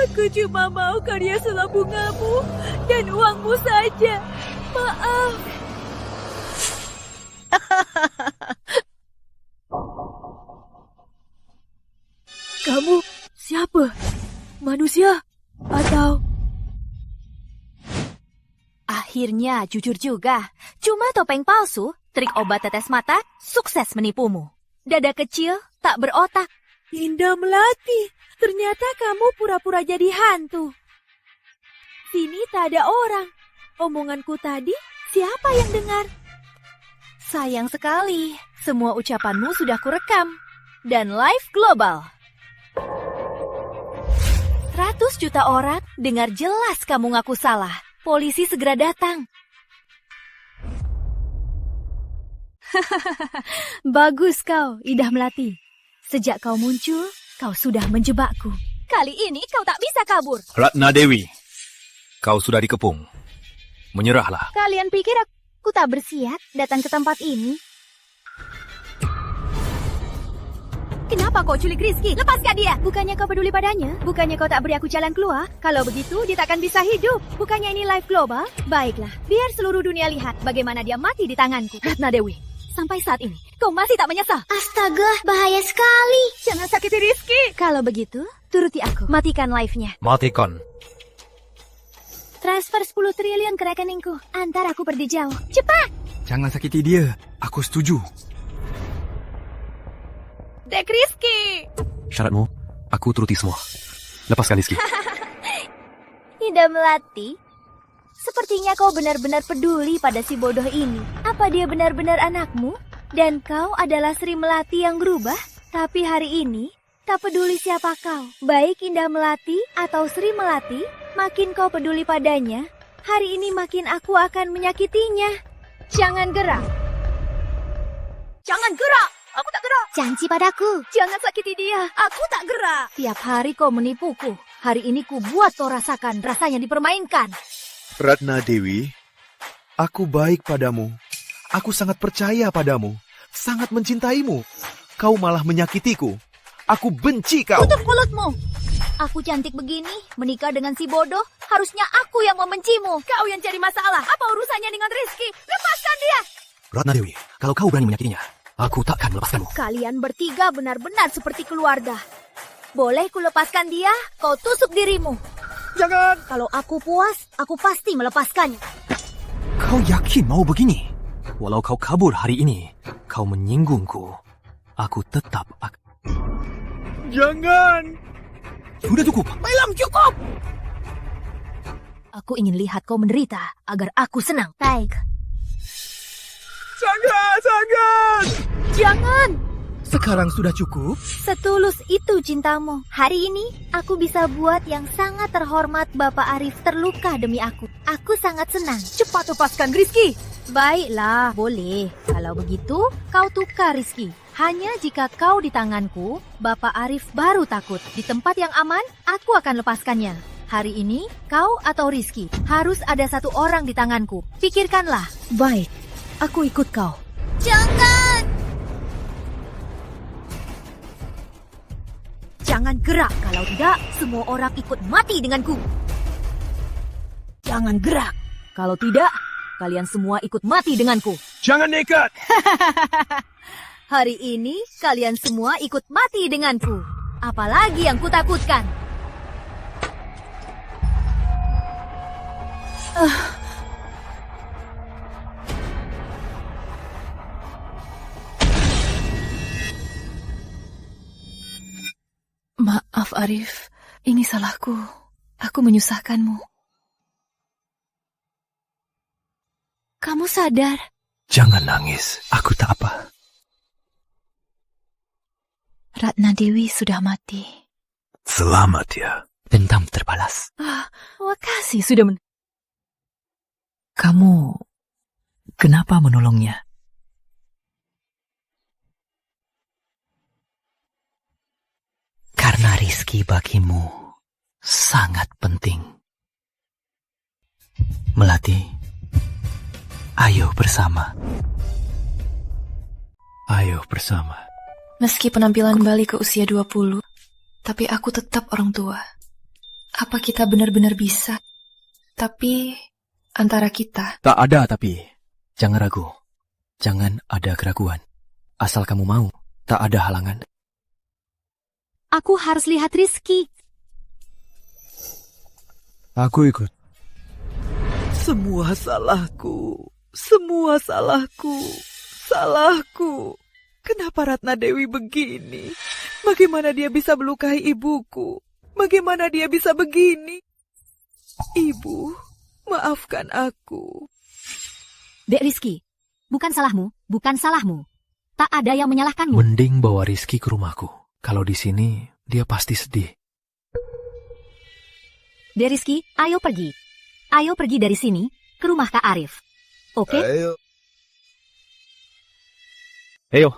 Aku cuma mau karya sulam bungamu dan uangmu saja. Maaf. Kamu siapa? Manusia? Atau... Akhirnya jujur juga. Cuma topeng palsu, trik obat tetes mata, sukses menipumu. Dada kecil, tak berotak. Indah Melati, ternyata kamu pura-pura jadi hantu. Sini tak ada orang. Omonganku tadi, siapa yang dengar? Sayang sekali, semua ucapanmu sudah kurekam. Dan live global. 100 juta orang dengar jelas kamu ngaku salah. Polisi segera datang. Bagus kau, Indah Melati. Sejak kau muncul, kau sudah menjebakku. Kali ini kau tak bisa kabur. Ratna Dewi, kau sudah dikepung. menyerahlah. Kalian pikir aku tak bersiap datang ke tempat ini? Kenapa kau culik Rizky? Lepaskan dia! Bukannya kau peduli padanya? Bukannya kau tak beri aku jalan keluar? Kalau begitu, dia takkan bisa hidup. Bukannya ini live global? Baiklah, biar seluruh dunia lihat bagaimana dia mati di tanganku. Ratna Dewi, sampai saat ini, kau masih tak menyesal? Astaga, bahaya sekali. Jangan sakiti Rizky. Kalau begitu, turuti aku. Matikan live-nya. Matikan. Transfer 10 triliun ke rekeningku. Antar aku pergi jauh. Cepat! Jangan sakiti dia. Aku setuju. Dek Rizky. Syaratmu, aku turuti semua. Lepaskan Rizky. Indah Melati, sepertinya kau benar-benar peduli pada si bodoh ini. Apa dia benar-benar anakmu? Dan kau adalah Sri Melati yang berubah? Tapi hari ini, tak peduli siapa kau. Baik Indah Melati atau Sri Melati, makin kau peduli padanya, hari ini makin aku akan menyakitinya. Jangan gerak. Jangan gerak. Aku tak gerak. Janji padaku. Jangan sakiti dia. Aku tak gerak. Tiap hari kau menipuku. Hari ini ku buat kau rasakan rasanya dipermainkan. Ratna Dewi, aku baik padamu. Aku sangat percaya padamu. Sangat mencintaimu. Kau malah menyakitiku. Aku benci kau. Tutup mulutmu. Aku cantik begini, menikah dengan si bodoh, harusnya aku yang membencimu. Kau yang cari masalah. Apa urusannya dengan Rizky? Lepaskan dia. Ratna Dewi, kalau kau berani menyakitinya, aku takkan melepaskanmu. Kalian bertiga benar-benar seperti keluarga. Boleh ku lepaskan dia, kau tusuk dirimu. Jangan. Kalau aku puas, aku pasti melepaskannya. Kau yakin mau begini? Walau kau kabur hari ini, kau menyinggungku. Aku tetap akan... Jangan. Sudah cukup. Belum cukup. Aku ingin lihat kau menderita agar aku senang. Baik. Jangan. Jangan. Sekarang sudah cukup? Setulus itu cintamu. Hari ini, aku bisa buat yang sangat terhormat Bapak Arif terluka demi aku. Aku sangat senang. Cepat lepaskan Rizky. Baiklah, boleh. Kalau begitu, kau tukar Rizky. Hanya jika kau di tanganku, Bapak Arif baru takut. Di tempat yang aman, aku akan lepaskannya. Hari ini, kau atau Rizky, harus ada satu orang di tanganku. Pikirkanlah. Baik, aku ikut kau. Jangan! Jangan gerak, kalau tidak, semua orang ikut mati denganku. Jangan gerak, kalau tidak, kalian semua ikut mati denganku. Jangan nekat! Hari ini, kalian semua ikut mati denganku. Apalagi yang kutakutkan? Maaf Arif, ini salahku. Aku menyusahkanmu. Kamu sadar? Jangan nangis, aku tak apa. Ratna Dewi sudah mati. Selamat ya. Dendam terbalas. Makasih sudah Kamu kenapa menolongnya? Karena Rizky bagimu sangat penting. Melati, ayo bersama. Ayo bersama. Meski penampilan balik ke usia 20, tapi aku tetap orang tua. Apa kita benar-benar bisa? Tapi antara kita... Tak ada tapi. Jangan ragu. Jangan ada keraguan. Asal kamu mau, tak ada halangan. Aku harus lihat Rizky. Aku ikut. Semua salahku. Semua salahku. Salahku. Kenapa Ratna Dewi begini? Bagaimana dia bisa melukai ibuku? Bagaimana dia bisa begini? Ibu, maafkan aku. Dek Rizky, bukan salahmu, bukan salahmu. Tak ada yang menyalahkanmu. Mending bawa Rizky ke rumahku. Kalau di sini, dia pasti sedih. Dek Rizky, ayo pergi. Ayo pergi dari sini ke rumah Kak Arif. Oke? Ayo. Ayo.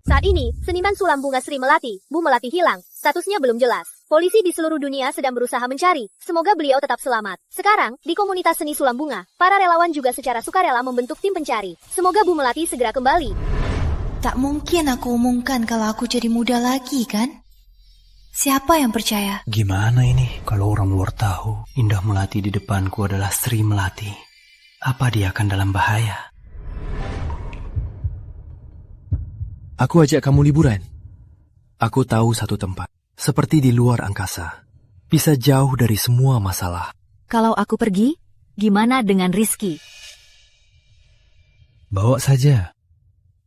Saat ini, seniman sulam bunga Sri Melati, Bu Melati hilang. Statusnya belum jelas. Polisi di seluruh dunia sedang berusaha mencari. Semoga beliau tetap selamat. Sekarang, di komunitas seni Sulam Bunga, para relawan juga secara sukarela membentuk tim pencari. Semoga Bu Melati segera kembali. Tak mungkin aku umumkan kalau aku jadi muda lagi, kan? Siapa yang percaya? Gimana ini kalau orang luar tahu Indah Melati di depanku adalah Sri Melati? Apa dia akan dalam bahaya? Aku ajak kamu liburan. Aku tahu satu tempat, seperti di luar angkasa. Bisa jauh dari semua masalah. Kalau aku pergi, gimana dengan Rizky? Bawa saja.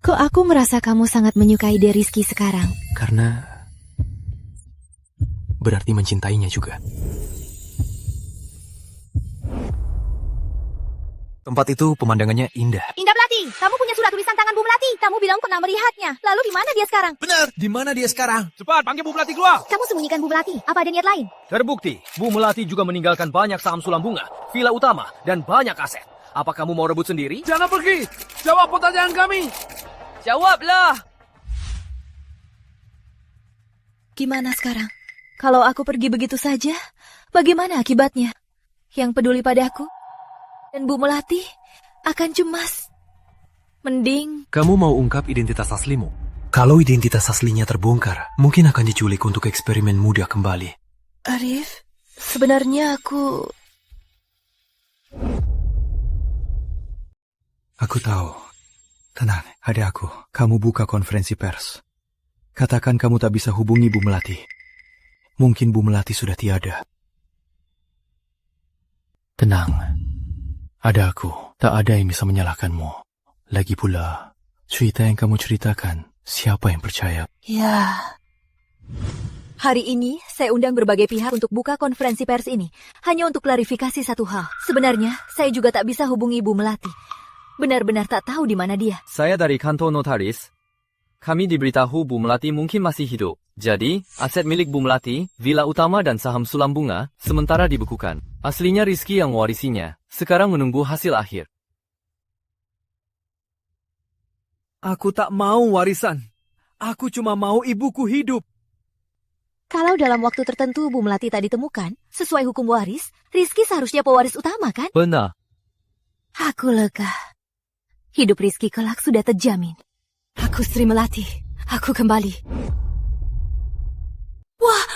Kok aku merasa kamu sangat menyukai Rizky sekarang? Karena berarti mencintainya juga. Tempat itu pemandangannya indah. Indah Melati, kamu punya surat tulisan tangan Bu Melati. Kamu bilang pernah melihatnya. Lalu di mana dia sekarang? Benar, di mana dia sekarang? Cepat, panggil Bu Melati keluar. Kamu sembunyikan Bu Melati. Apa ada niat lain? Terbukti, Bu Melati juga meninggalkan banyak saham Sulam Bunga, villa utama, dan banyak aset. Apa kamu mau rebut sendiri? Jangan pergi. Jawab pertanyaan kami. Jawablah. Gimana sekarang? Kalau aku pergi begitu saja, bagaimana akibatnya? Yang peduli padaku dan Bu Melati akan cemas. Mending... Kamu mau ungkap identitas aslimu? Kalau identitas aslinya terbongkar, mungkin akan diculik untuk eksperimen muda kembali. Arif, sebenarnya aku... Aku tahu. Tenang, ada aku. Kamu buka konferensi pers. Katakan kamu tak bisa hubungi Bu Melati. Mungkin Bu Melati sudah tiada. Tenang. Ada aku. Tak ada yang bisa menyalahkanmu. Lagi pula, cerita yang kamu ceritakan, siapa yang percaya? Ya. Hari ini, saya undang berbagai pihak untuk buka konferensi pers ini. Hanya untuk klarifikasi satu hal. Sebenarnya, saya juga tak bisa hubungi Bu Melati. Benar-benar tak tahu di mana dia. Saya dari kantor notaris. Kami diberitahu Bu Melati mungkin masih hidup. Jadi, aset milik Bu Melati, villa utama dan saham Sulam Bunga, sementara dibekukan. Aslinya Rizky yang mewarisinya. Sekarang menunggu hasil akhir. Aku tak mau warisan. Aku cuma mau ibuku hidup. Kalau dalam waktu tertentu Bu Melati tak ditemukan, sesuai hukum waris, Rizky seharusnya pewaris utama, kan? Benar. Aku lega. Hidup Rizky kelak sudah terjamin. Aku Sri Melati. Aku kembali. Wah!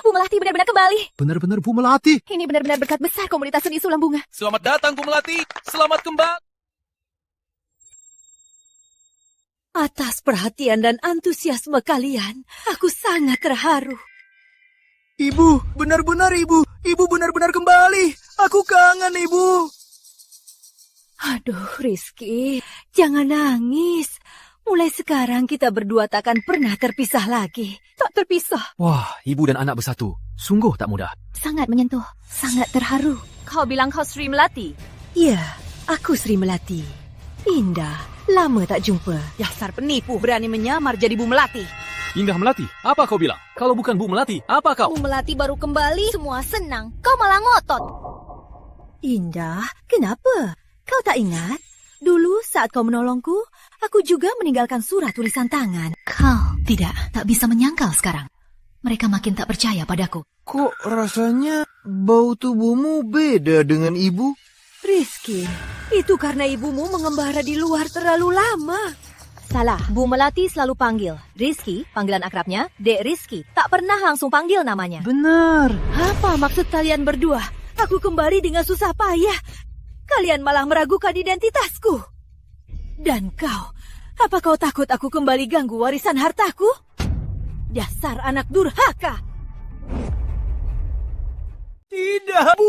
Bu Melati benar-benar kembali. Benar-benar Bu Melati. Ini benar-benar berkat besar komunitas seni Sulam Bunga. Selamat datang Bu Melati. Selamat kembali. Atas perhatian dan antusiasme kalian, aku sangat terharu. Ibu, benar-benar Ibu. Ibu benar-benar kembali. Aku kangen Ibu. Aduh, Rizky, jangan nangis. Mulai sekarang kita berdua tak akan pernah terpisah lagi. Tak terpisah. Wah, ibu dan anak bersatu. Sungguh tak mudah. Sangat menyentuh, sangat terharu. Kau bilang kau Sri Melati? Iya, aku Sri Melati. Indah, lama tak jumpa. Dasar penipu berani menyamar jadi Bu Melati. Indah Melati, apa kau bilang? Kalau bukan Bu Melati, apa kau? Bu Melati baru kembali, semua senang. Kau malah ngotot. Indah, kenapa? Kau tak ingat? Dulu saat kau menolongku, aku juga meninggalkan surat tulisan tangan. Kau tak bisa menyangkal sekarang. Mereka makin tak percaya padaku. Kok rasanya bau tubuhmu beda dengan ibu? Rizky, itu karena ibumu mengembara di luar terlalu lama. Salah, Bu Melati selalu panggil Rizky, panggilan akrabnya, Dek Rizky. Tak pernah langsung panggil namanya. Benar. Apa maksud kalian berdua? Aku kembali dengan susah payah. Kalian malah meragukan identitasku. Dan kau, apa kau takut aku kembali ganggu warisan hartaku? Dasar anak durhaka. Tidak,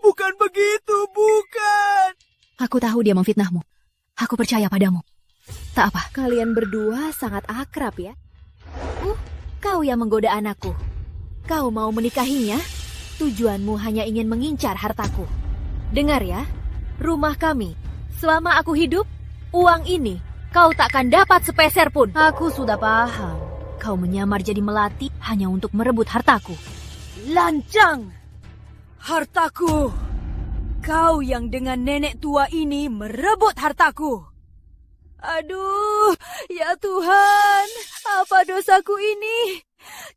bukan begitu, bukan. Aku tahu dia memfitnahmu. Aku percaya padamu. Tak apa. Kalian berdua sangat akrab ya? Kau yang menggoda anakku. Kau mau menikahinya? Tujuanmu hanya ingin mengincar hartaku. Dengar ya, rumah kami. Selama aku hidup, uang ini kau takkan dapat sepeser pun. Aku sudah paham. Kau menyamar jadi melati hanya untuk merebut hartaku. Lancang! Hartaku! Kau yang dengan nenek tua ini merebut hartaku. Aduh, ya Tuhan, apa dosaku ini?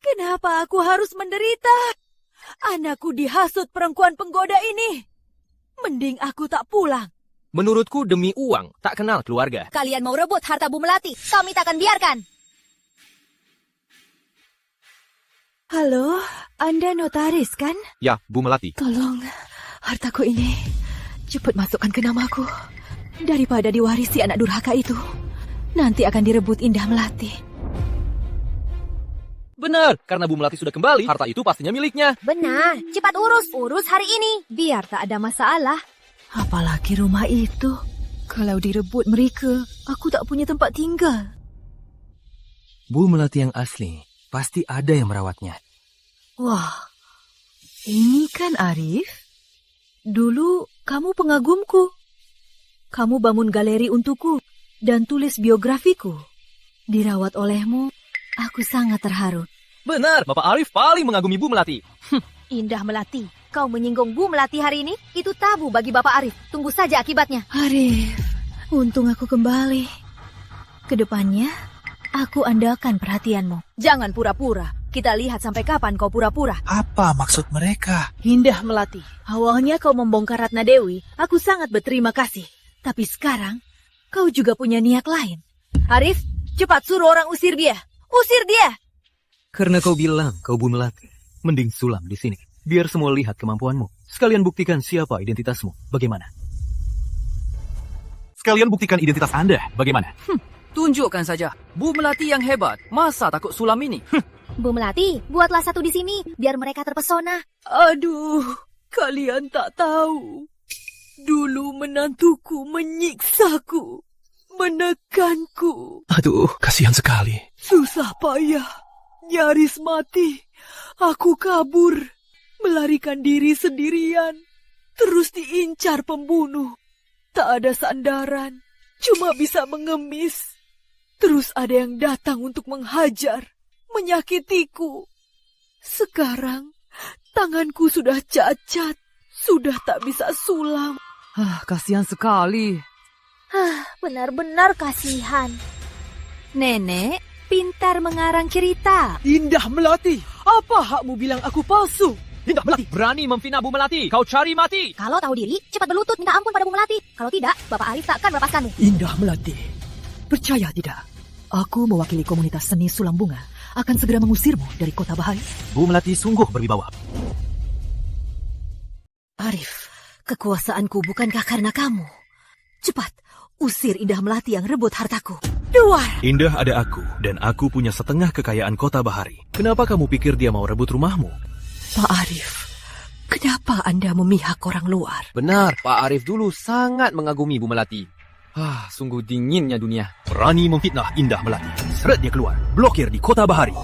Kenapa aku harus menderita? Anakku dihasut perempuan penggoda ini. Mending aku tak pulang. Menurutku demi uang, tak kenal keluarga. Kalian mau rebut harta Bu Melati, kami tak akan biarkan. Halo, Anda notaris kan? Ya, Bu Melati. Tolong, hartaku ini cepat masukkan ke namaku. Daripada diwarisi anak durhaka itu, nanti akan direbut Indah Melati. Benar, karena Bu Melati sudah kembali, harta itu pastinya miliknya. Benar, cepat urus hari ini. Biar tak ada masalah. Apalagi rumah itu. Kalau direbut mereka, aku tak punya tempat tinggal. Bu Melati yang asli, pasti ada yang merawatnya. Wah, ini kan Arif. Dulu kamu pengagumku. Kamu bangun galeri untukku dan tulis biografiku. Dirawat olehmu, aku sangat terharu. Benar, Bapak Arif paling mengagumi Bu Melati. Indah Melati, kau menyinggung Bu Melati hari ini, itu tabu bagi Bapak Arif. Tunggu saja akibatnya. Arif, untung aku kembali. Kedepannya, aku andalkan perhatianmu. Jangan pura-pura. Kita lihat sampai kapan kau pura-pura. Apa maksud mereka? Indah Melati, awalnya kau membongkar Ratna Dewi, aku sangat berterima kasih. Tapi sekarang, kau juga punya niat lain. Arif, cepat suruh orang usir dia. Usir dia! Karena kau bilang kau Bu Melati, mending sulam di sini. Biar semua lihat kemampuanmu. Sekalian buktikan siapa identitasmu. Bagaimana? Sekalian buktikan identitas Anda. Bagaimana? Tunjukkan saja. Bu Melati yang hebat. Masa takut sulam ini? Bu Melati, buatlah satu di sini, biar mereka terpesona. Aduh, kalian tak tahu. Dulu menantuku menyiksaku, menekanku. Aduh, kasihan sekali. Susah payah, nyaris mati. Aku kabur, melarikan diri sendirian. Terus diincar pembunuh. Tak ada sandaran, cuma bisa mengemis. Terus ada yang datang untuk menghajar, menyakitiku. Sekarang, tanganku sudah cacat, sudah tak bisa sulam. Kasihan sekali. Benar-benar kasihan. Nenek pintar mengarang cerita. Indah Melati, apa hakmu bilang aku palsu? Indah Melati, berani memfitnah Bu Melati. Kau cari mati. Kalau tahu diri, cepat berlutut minta ampun pada Bu Melati. Kalau tidak, Bapak Arif tak akan melepaskanmu. Indah Melati, percaya tidak? Aku mewakili komunitas seni Sulam Bunga akan segera mengusirmu dari kota bahaya. Bu Melati sungguh berwibawa. Arif, kekuasaanku bukankah karena kamu? Cepat, usir Indah Melati yang rebut hartaku. Luar! Indah ada aku, dan aku punya setengah kekayaan kota Bahari. Kenapa kamu pikir dia mau rebut rumahmu? Pak Arif, kenapa Anda memihak orang luar? Benar, Pak Arif dulu sangat mengagumi Bu Melati. Sungguh dinginnya dunia. Berani memfitnah Indah Melati. Seret dia keluar. Blokir di kota Bahari.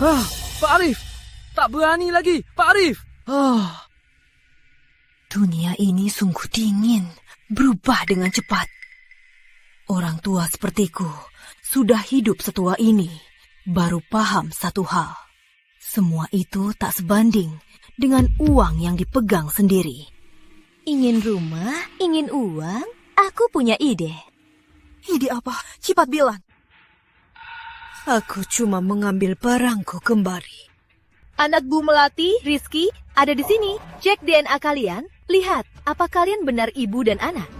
Pak Arif, tak berani lagi, Pak Arif. Dunia ini sungguh dingin, berubah dengan cepat. Orang tua sepertiku sudah hidup setua ini, baru paham satu hal. Semua itu tak sebanding dengan uang yang dipegang sendiri. Ingin rumah, ingin uang, aku punya ide. Ide apa? Cepat bilang. Aku cuma mengambil barangku kembali. Anak Bu Melati, Rizky, ada di sini. Cek DNA kalian. Lihat, apa kalian benar ibu dan anak?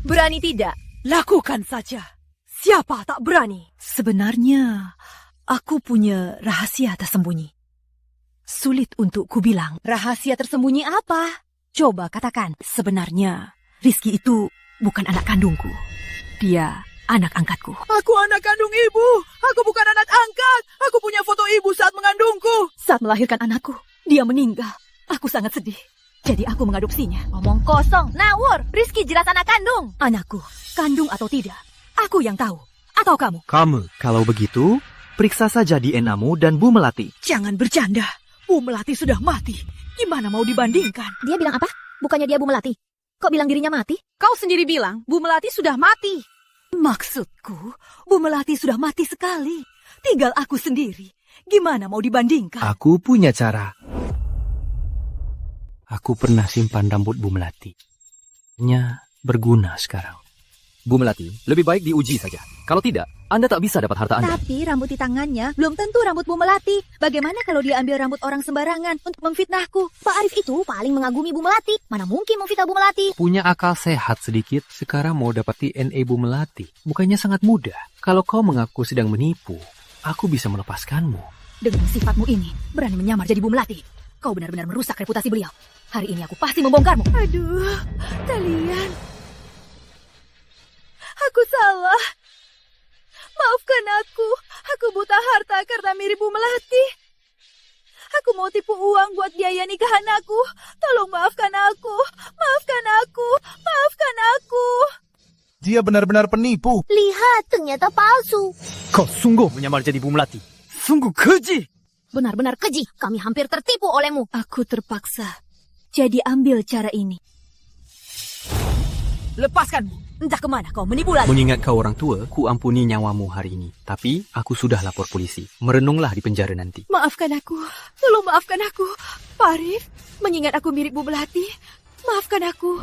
Berani tidak? Lakukan saja. Siapa tak berani? Sebenarnya, aku punya rahasia tersembunyi. Sulit untuk kubilang. Rahasia tersembunyi apa? Coba katakan. Sebenarnya, Rizky itu bukan anak kandungku. Dia anak angkatku. Aku anak kandung ibu. Aku bukan anak angkat. Aku punya foto ibu saat mengandungku. Saat melahirkan anakku, dia meninggal. Aku sangat sedih. Jadi aku mengadopsinya. Ngomong kosong, ngawur. Rizky jelas anak kandung. Anakku, kandung atau tidak, aku yang tahu. Atau kamu? Kamu, kalau begitu, periksa saja DNA-mu dan Bu Melati. Jangan bercanda. Bu Melati sudah mati. Gimana mau dibandingkan? Dia bilang apa? Bukannya dia Bu Melati. Kok bilang dirinya mati? Kau sendiri bilang Bu Melati sudah mati. Maksudku, Bu Melati sudah mati sekali. Tinggal aku sendiri. Gimana mau dibandingkan? Aku punya cara. Aku pernah simpan rambut Bu Melati. Nya berguna sekarang. Bu Melati, lebih baik diuji saja. Kalau tidak, Anda tak bisa dapat harta Anda. Tapi rambut di tangannya belum tentu rambut Bu Melati. Bagaimana kalau dia ambil rambut orang sembarangan untuk memfitnahku? Pak Arif itu paling mengagumi Bu Melati. Mana mungkin memfitnah Bu Melati? Punya akal sehat sedikit, sekarang mau dapat DNA Bu Melati. Bukannya sangat mudah. Kalau kau mengaku sedang menipu, aku bisa melepaskanmu. Dengan sifatmu ini, berani menyamar jadi Bu Melati. Kau benar-benar merusak reputasi beliau. Hari ini aku pasti membongkarmu. Aduh, kalian. Aku salah. Maafkan aku. Aku buta harta karena mirip Bu Melati. Aku mau tipu uang buat biaya nikahan aku. Tolong maafkan aku. Maafkan aku. Maafkan aku. Dia benar-benar penipu. Lihat, ternyata palsu. Kau sungguh menyamar jadi Bu Melati. Sungguh keji. Benar-benar keji. Kami hampir tertipu olehmu. Aku terpaksa. Jadi ambil cara ini. Lepaskanmu. Entah kemana kau menipu lagi. Mengingat kau orang tua, ku ampuni nyawamu hari ini. Tapi aku sudah lapor polisi. Merenunglah di penjara nanti. Maafkan aku. Tolong maafkan aku. Pak Arif, mengingat aku mirip Bu Melati, maafkan aku.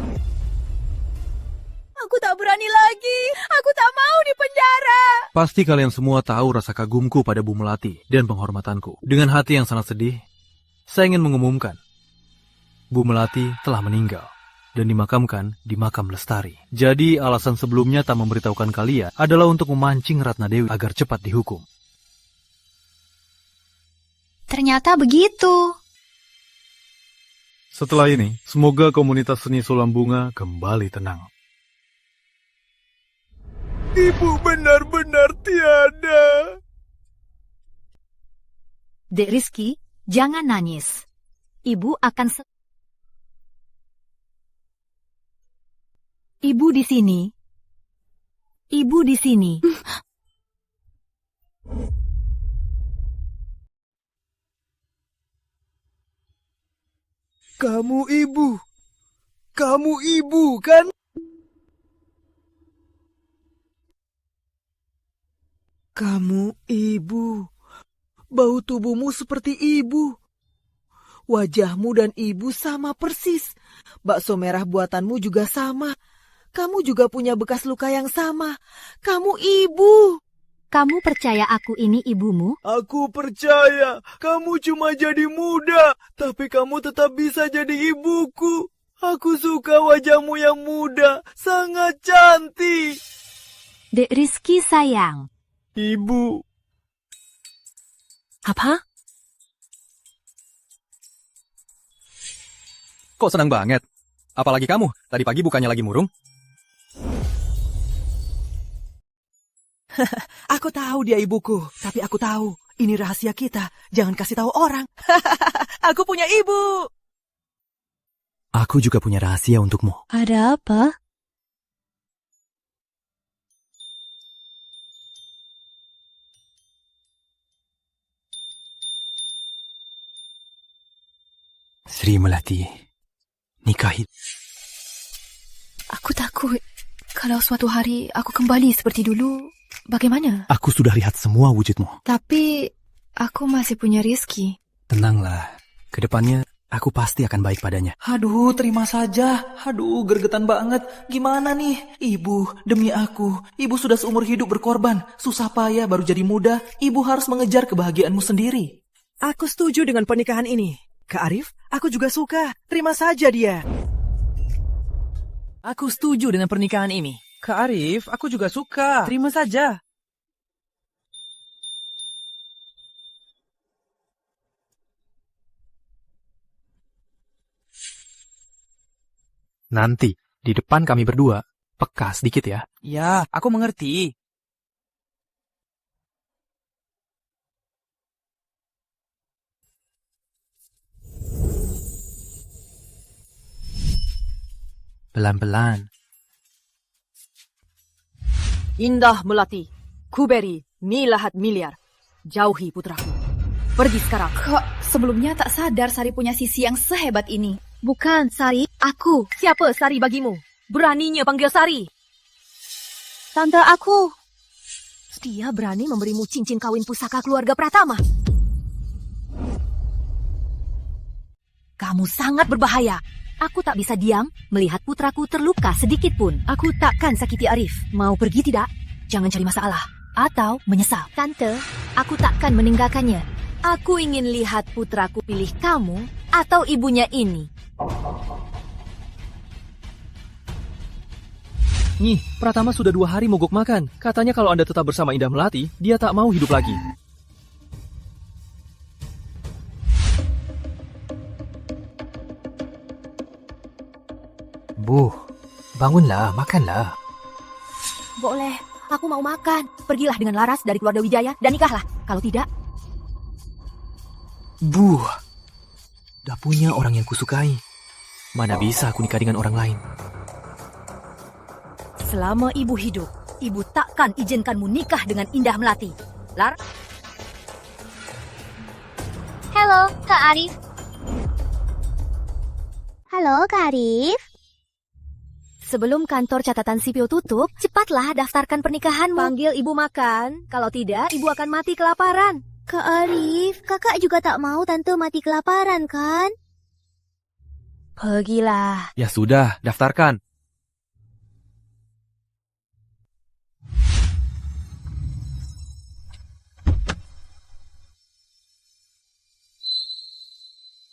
Aku tak berani lagi. Aku tak mau di penjara. Pasti kalian semua tahu rasa kagumku pada Bu Melati dan penghormatanku. Dengan hati yang sangat sedih, saya ingin mengumumkan, Bu Melati telah meninggal dan dimakamkan di makam Lestari. Jadi alasan sebelumnya tak memberitahukan kalian adalah untuk memancing Ratna Dewi agar cepat dihukum. Ternyata begitu. Setelah ini, semoga komunitas seni Sulam Bunga kembali tenang. Ibu benar-benar tiada. Dek Rizky, jangan nangis. Ibu akan Ibu di sini. Ibu di sini. Kamu ibu. Kamu ibu, kan? Kamu ibu. Bau tubuhmu seperti ibu. Wajahmu dan ibu sama persis. Bakso merah buatanmu juga sama. Kamu juga punya bekas luka yang sama. Kamu ibu. Kamu percaya aku ini ibumu? Aku percaya. Kamu cuma jadi muda, tapi kamu tetap bisa jadi ibuku. Aku suka wajahmu yang muda. Sangat cantik. Dek Rizky sayang. Ibu. Apa? Kok senang banget? Apalagi kamu, tadi pagi bukannya lagi murung? Aku tahu dia ibuku, tapi aku tahu ini rahasia kita. Jangan kasih tahu orang. Aku punya ibu. Aku juga punya rahasia untukmu. Ada apa? Sri Melati, nikahi. Aku takut kalau suatu hari aku kembali seperti dulu. Bagaimana? Aku sudah lihat semua wujudmu. Tapi aku masih punya Rizky. Tenanglah, kedepannya aku pasti akan baik padanya. Aduh, terima saja. Aduh, gergetan banget. Gimana nih? Ibu, demi aku. Ibu sudah seumur hidup berkorban. Susah payah baru jadi muda. Ibu harus mengejar kebahagiaanmu sendiri. Aku setuju dengan pernikahan ini. Kak Arif, aku juga suka. Terima saja dia. Aku setuju dengan pernikahan ini. Kak Arif, aku juga suka. Terima saja. Nanti, di depan kami berdua, peka sedikit ya. Ya, aku mengerti. Pelan-pelan. Indah Melati, kuberi, milahat miliar. Jauhi putraku. Pergi sekarang. Kok sebelumnya tak sadar Sari punya sisi yang sehebat ini? Bukan, Sari. Aku. Siapa Sari bagimu? Beraninya panggil Sari. Tante aku. Dia berani memberimu cincin kawin pusaka keluarga Pratama. Kamu sangat berbahaya. Aku tak bisa diam melihat putraku terluka sedikit pun. Aku takkan sakiti Arif. Mau pergi tidak? Jangan cari masalah. Atau menyesal. Tante, aku takkan meninggalkannya. Aku ingin lihat putraku pilih kamu atau ibunya ini. Nyi, Pratama sudah 2 hari mogok makan. Katanya kalau Anda tetap bersama Indah Melati, dia tak mau hidup lagi. Bu, bangunlah, makanlah. Boleh, aku mau makan. Pergilah dengan Laras dari keluarga Wijaya dan nikahlah. Kalau tidak... Bu, dah punya orang yang kusukai. Mana bisa aku nikah dengan orang lain? Selama ibu hidup, ibu takkan izinkanmu nikah dengan Indah Melati. Lar? Halo, Kak Arif. Halo, Kak Arif. Sebelum kantor catatan sipil tutup, cepatlah daftarkan pernikahanmu. Panggil ibu makan. Kalau tidak, ibu akan mati kelaparan. Kak Arif, kakak juga tak mau tante mati kelaparan, kan? Pergilah. Ya sudah, daftarkan.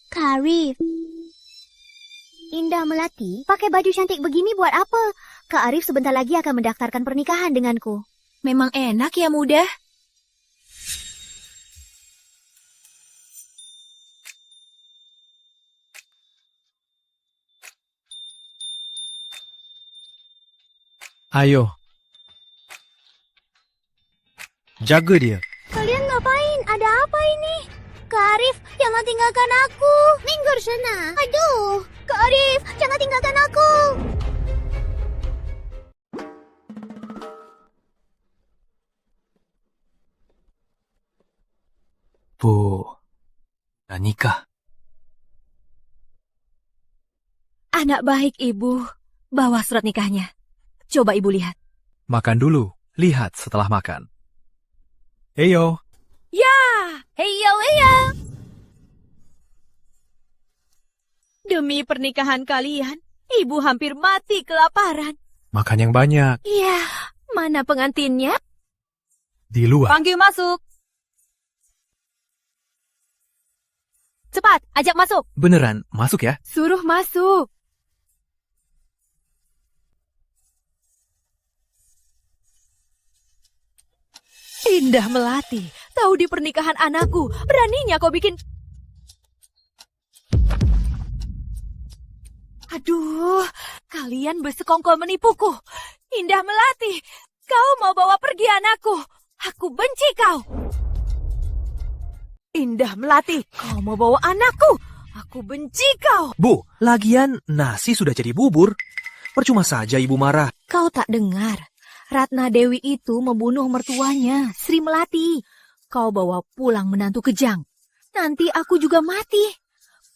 Kak Arif, Indah Melati pakai baju cantik begini buat apa? Kak Arif sebentar lagi akan mendaftarkan pernikahan denganku. Memang enak ya, Muda. Ayo. Jaga dia. Kalian ngapain? Ada apa ini? Kak Arif, jangan tinggalkan aku. Minggir sana. Aduh, Kak Arif, jangan tinggalkan aku. Bu, dah nikah. Anak baik, Ibu. Bawa surat nikahnya. Coba Ibu lihat. Makan dulu, lihat setelah makan. Heyo. Ya, heyo, heyo. Demi pernikahan kalian, Ibu hampir mati kelaparan. Makan yang banyak. Iya, mana pengantinnya? Di luar. Panggil masuk. Cepat, ajak masuk. Beneran, masuk ya? Suruh masuk. Indah Melati, tahu di pernikahan anakku, beraninya kau bikin... Aduh, kalian bersekongkol menipuku. Indah Melati, kau mau bawa pergi anakku. Aku benci kau. Indah Melati, kau mau bawa anakku. Aku benci kau. Bu, lagian nasi sudah jadi bubur. Percuma saja ibu marah. Kau tak dengar. Ratna Dewi itu membunuh mertuanya, Sri Melati. Kau bawa pulang menantu kejang. Nanti aku juga mati.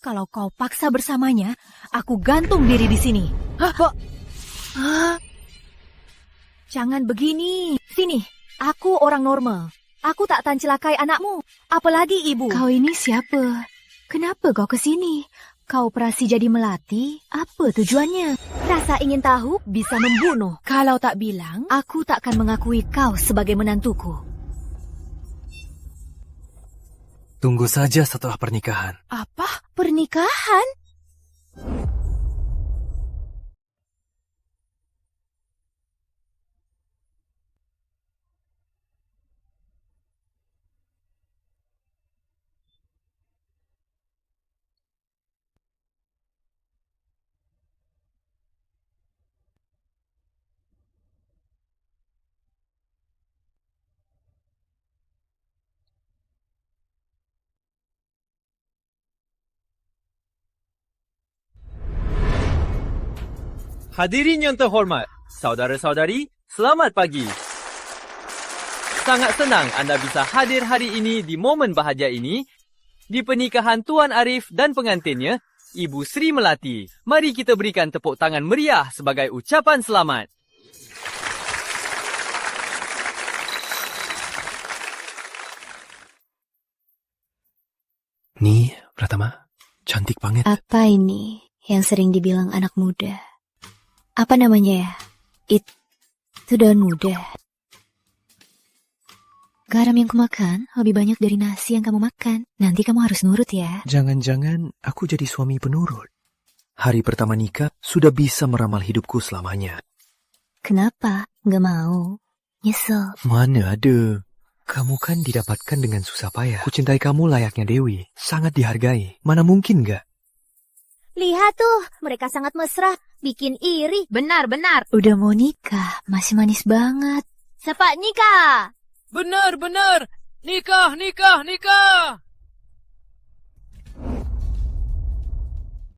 Kalau kau paksa bersamanya, aku gantung diri di sini. Hah? Jangan begini. Sini, aku orang normal. Aku tak akan celakai anakmu. Apalagi ibu. Kau ini siapa? Kenapa kau kesini? Kau operasi jadi melati? Apa tujuannya? Rasa ingin tahu bisa membunuh. Kalau tak bilang, aku tak akan mengakui kau sebagai menantuku. Tunggu saja setelah pernikahan. Apa? Pernikahan? Hadirin yang terhormat, saudara-saudari, selamat pagi. Sangat senang anda bisa hadir hari ini di momen bahagia ini, di pernikahan Tuan Arif dan pengantinnya, Ibu Sri Melati. Mari kita berikan tepuk tangan meriah sebagai ucapan selamat. Nih, Pratama, cantik banget. Apa ini? yang sering dibilang anak muda. Apa namanya ya? Itu daun muda. Garam yang kumakan lebih banyak dari nasi yang kamu makan. Nanti kamu harus nurut ya. Jangan-jangan aku jadi suami penurut. Hari pertama nikah sudah bisa meramal hidupku selamanya. Kenapa? Nggak mau? Nyesel. Mana ada. Kamu kan didapatkan dengan susah payah. Ku cintai kamu layaknya Dewi. Sangat dihargai. Mana mungkin nggak? Lihat tuh, mereka sangat mesra. Bikin iri. Benar. Udah mau nikah, masih manis banget. Cepat nikah. Benar. Nikah.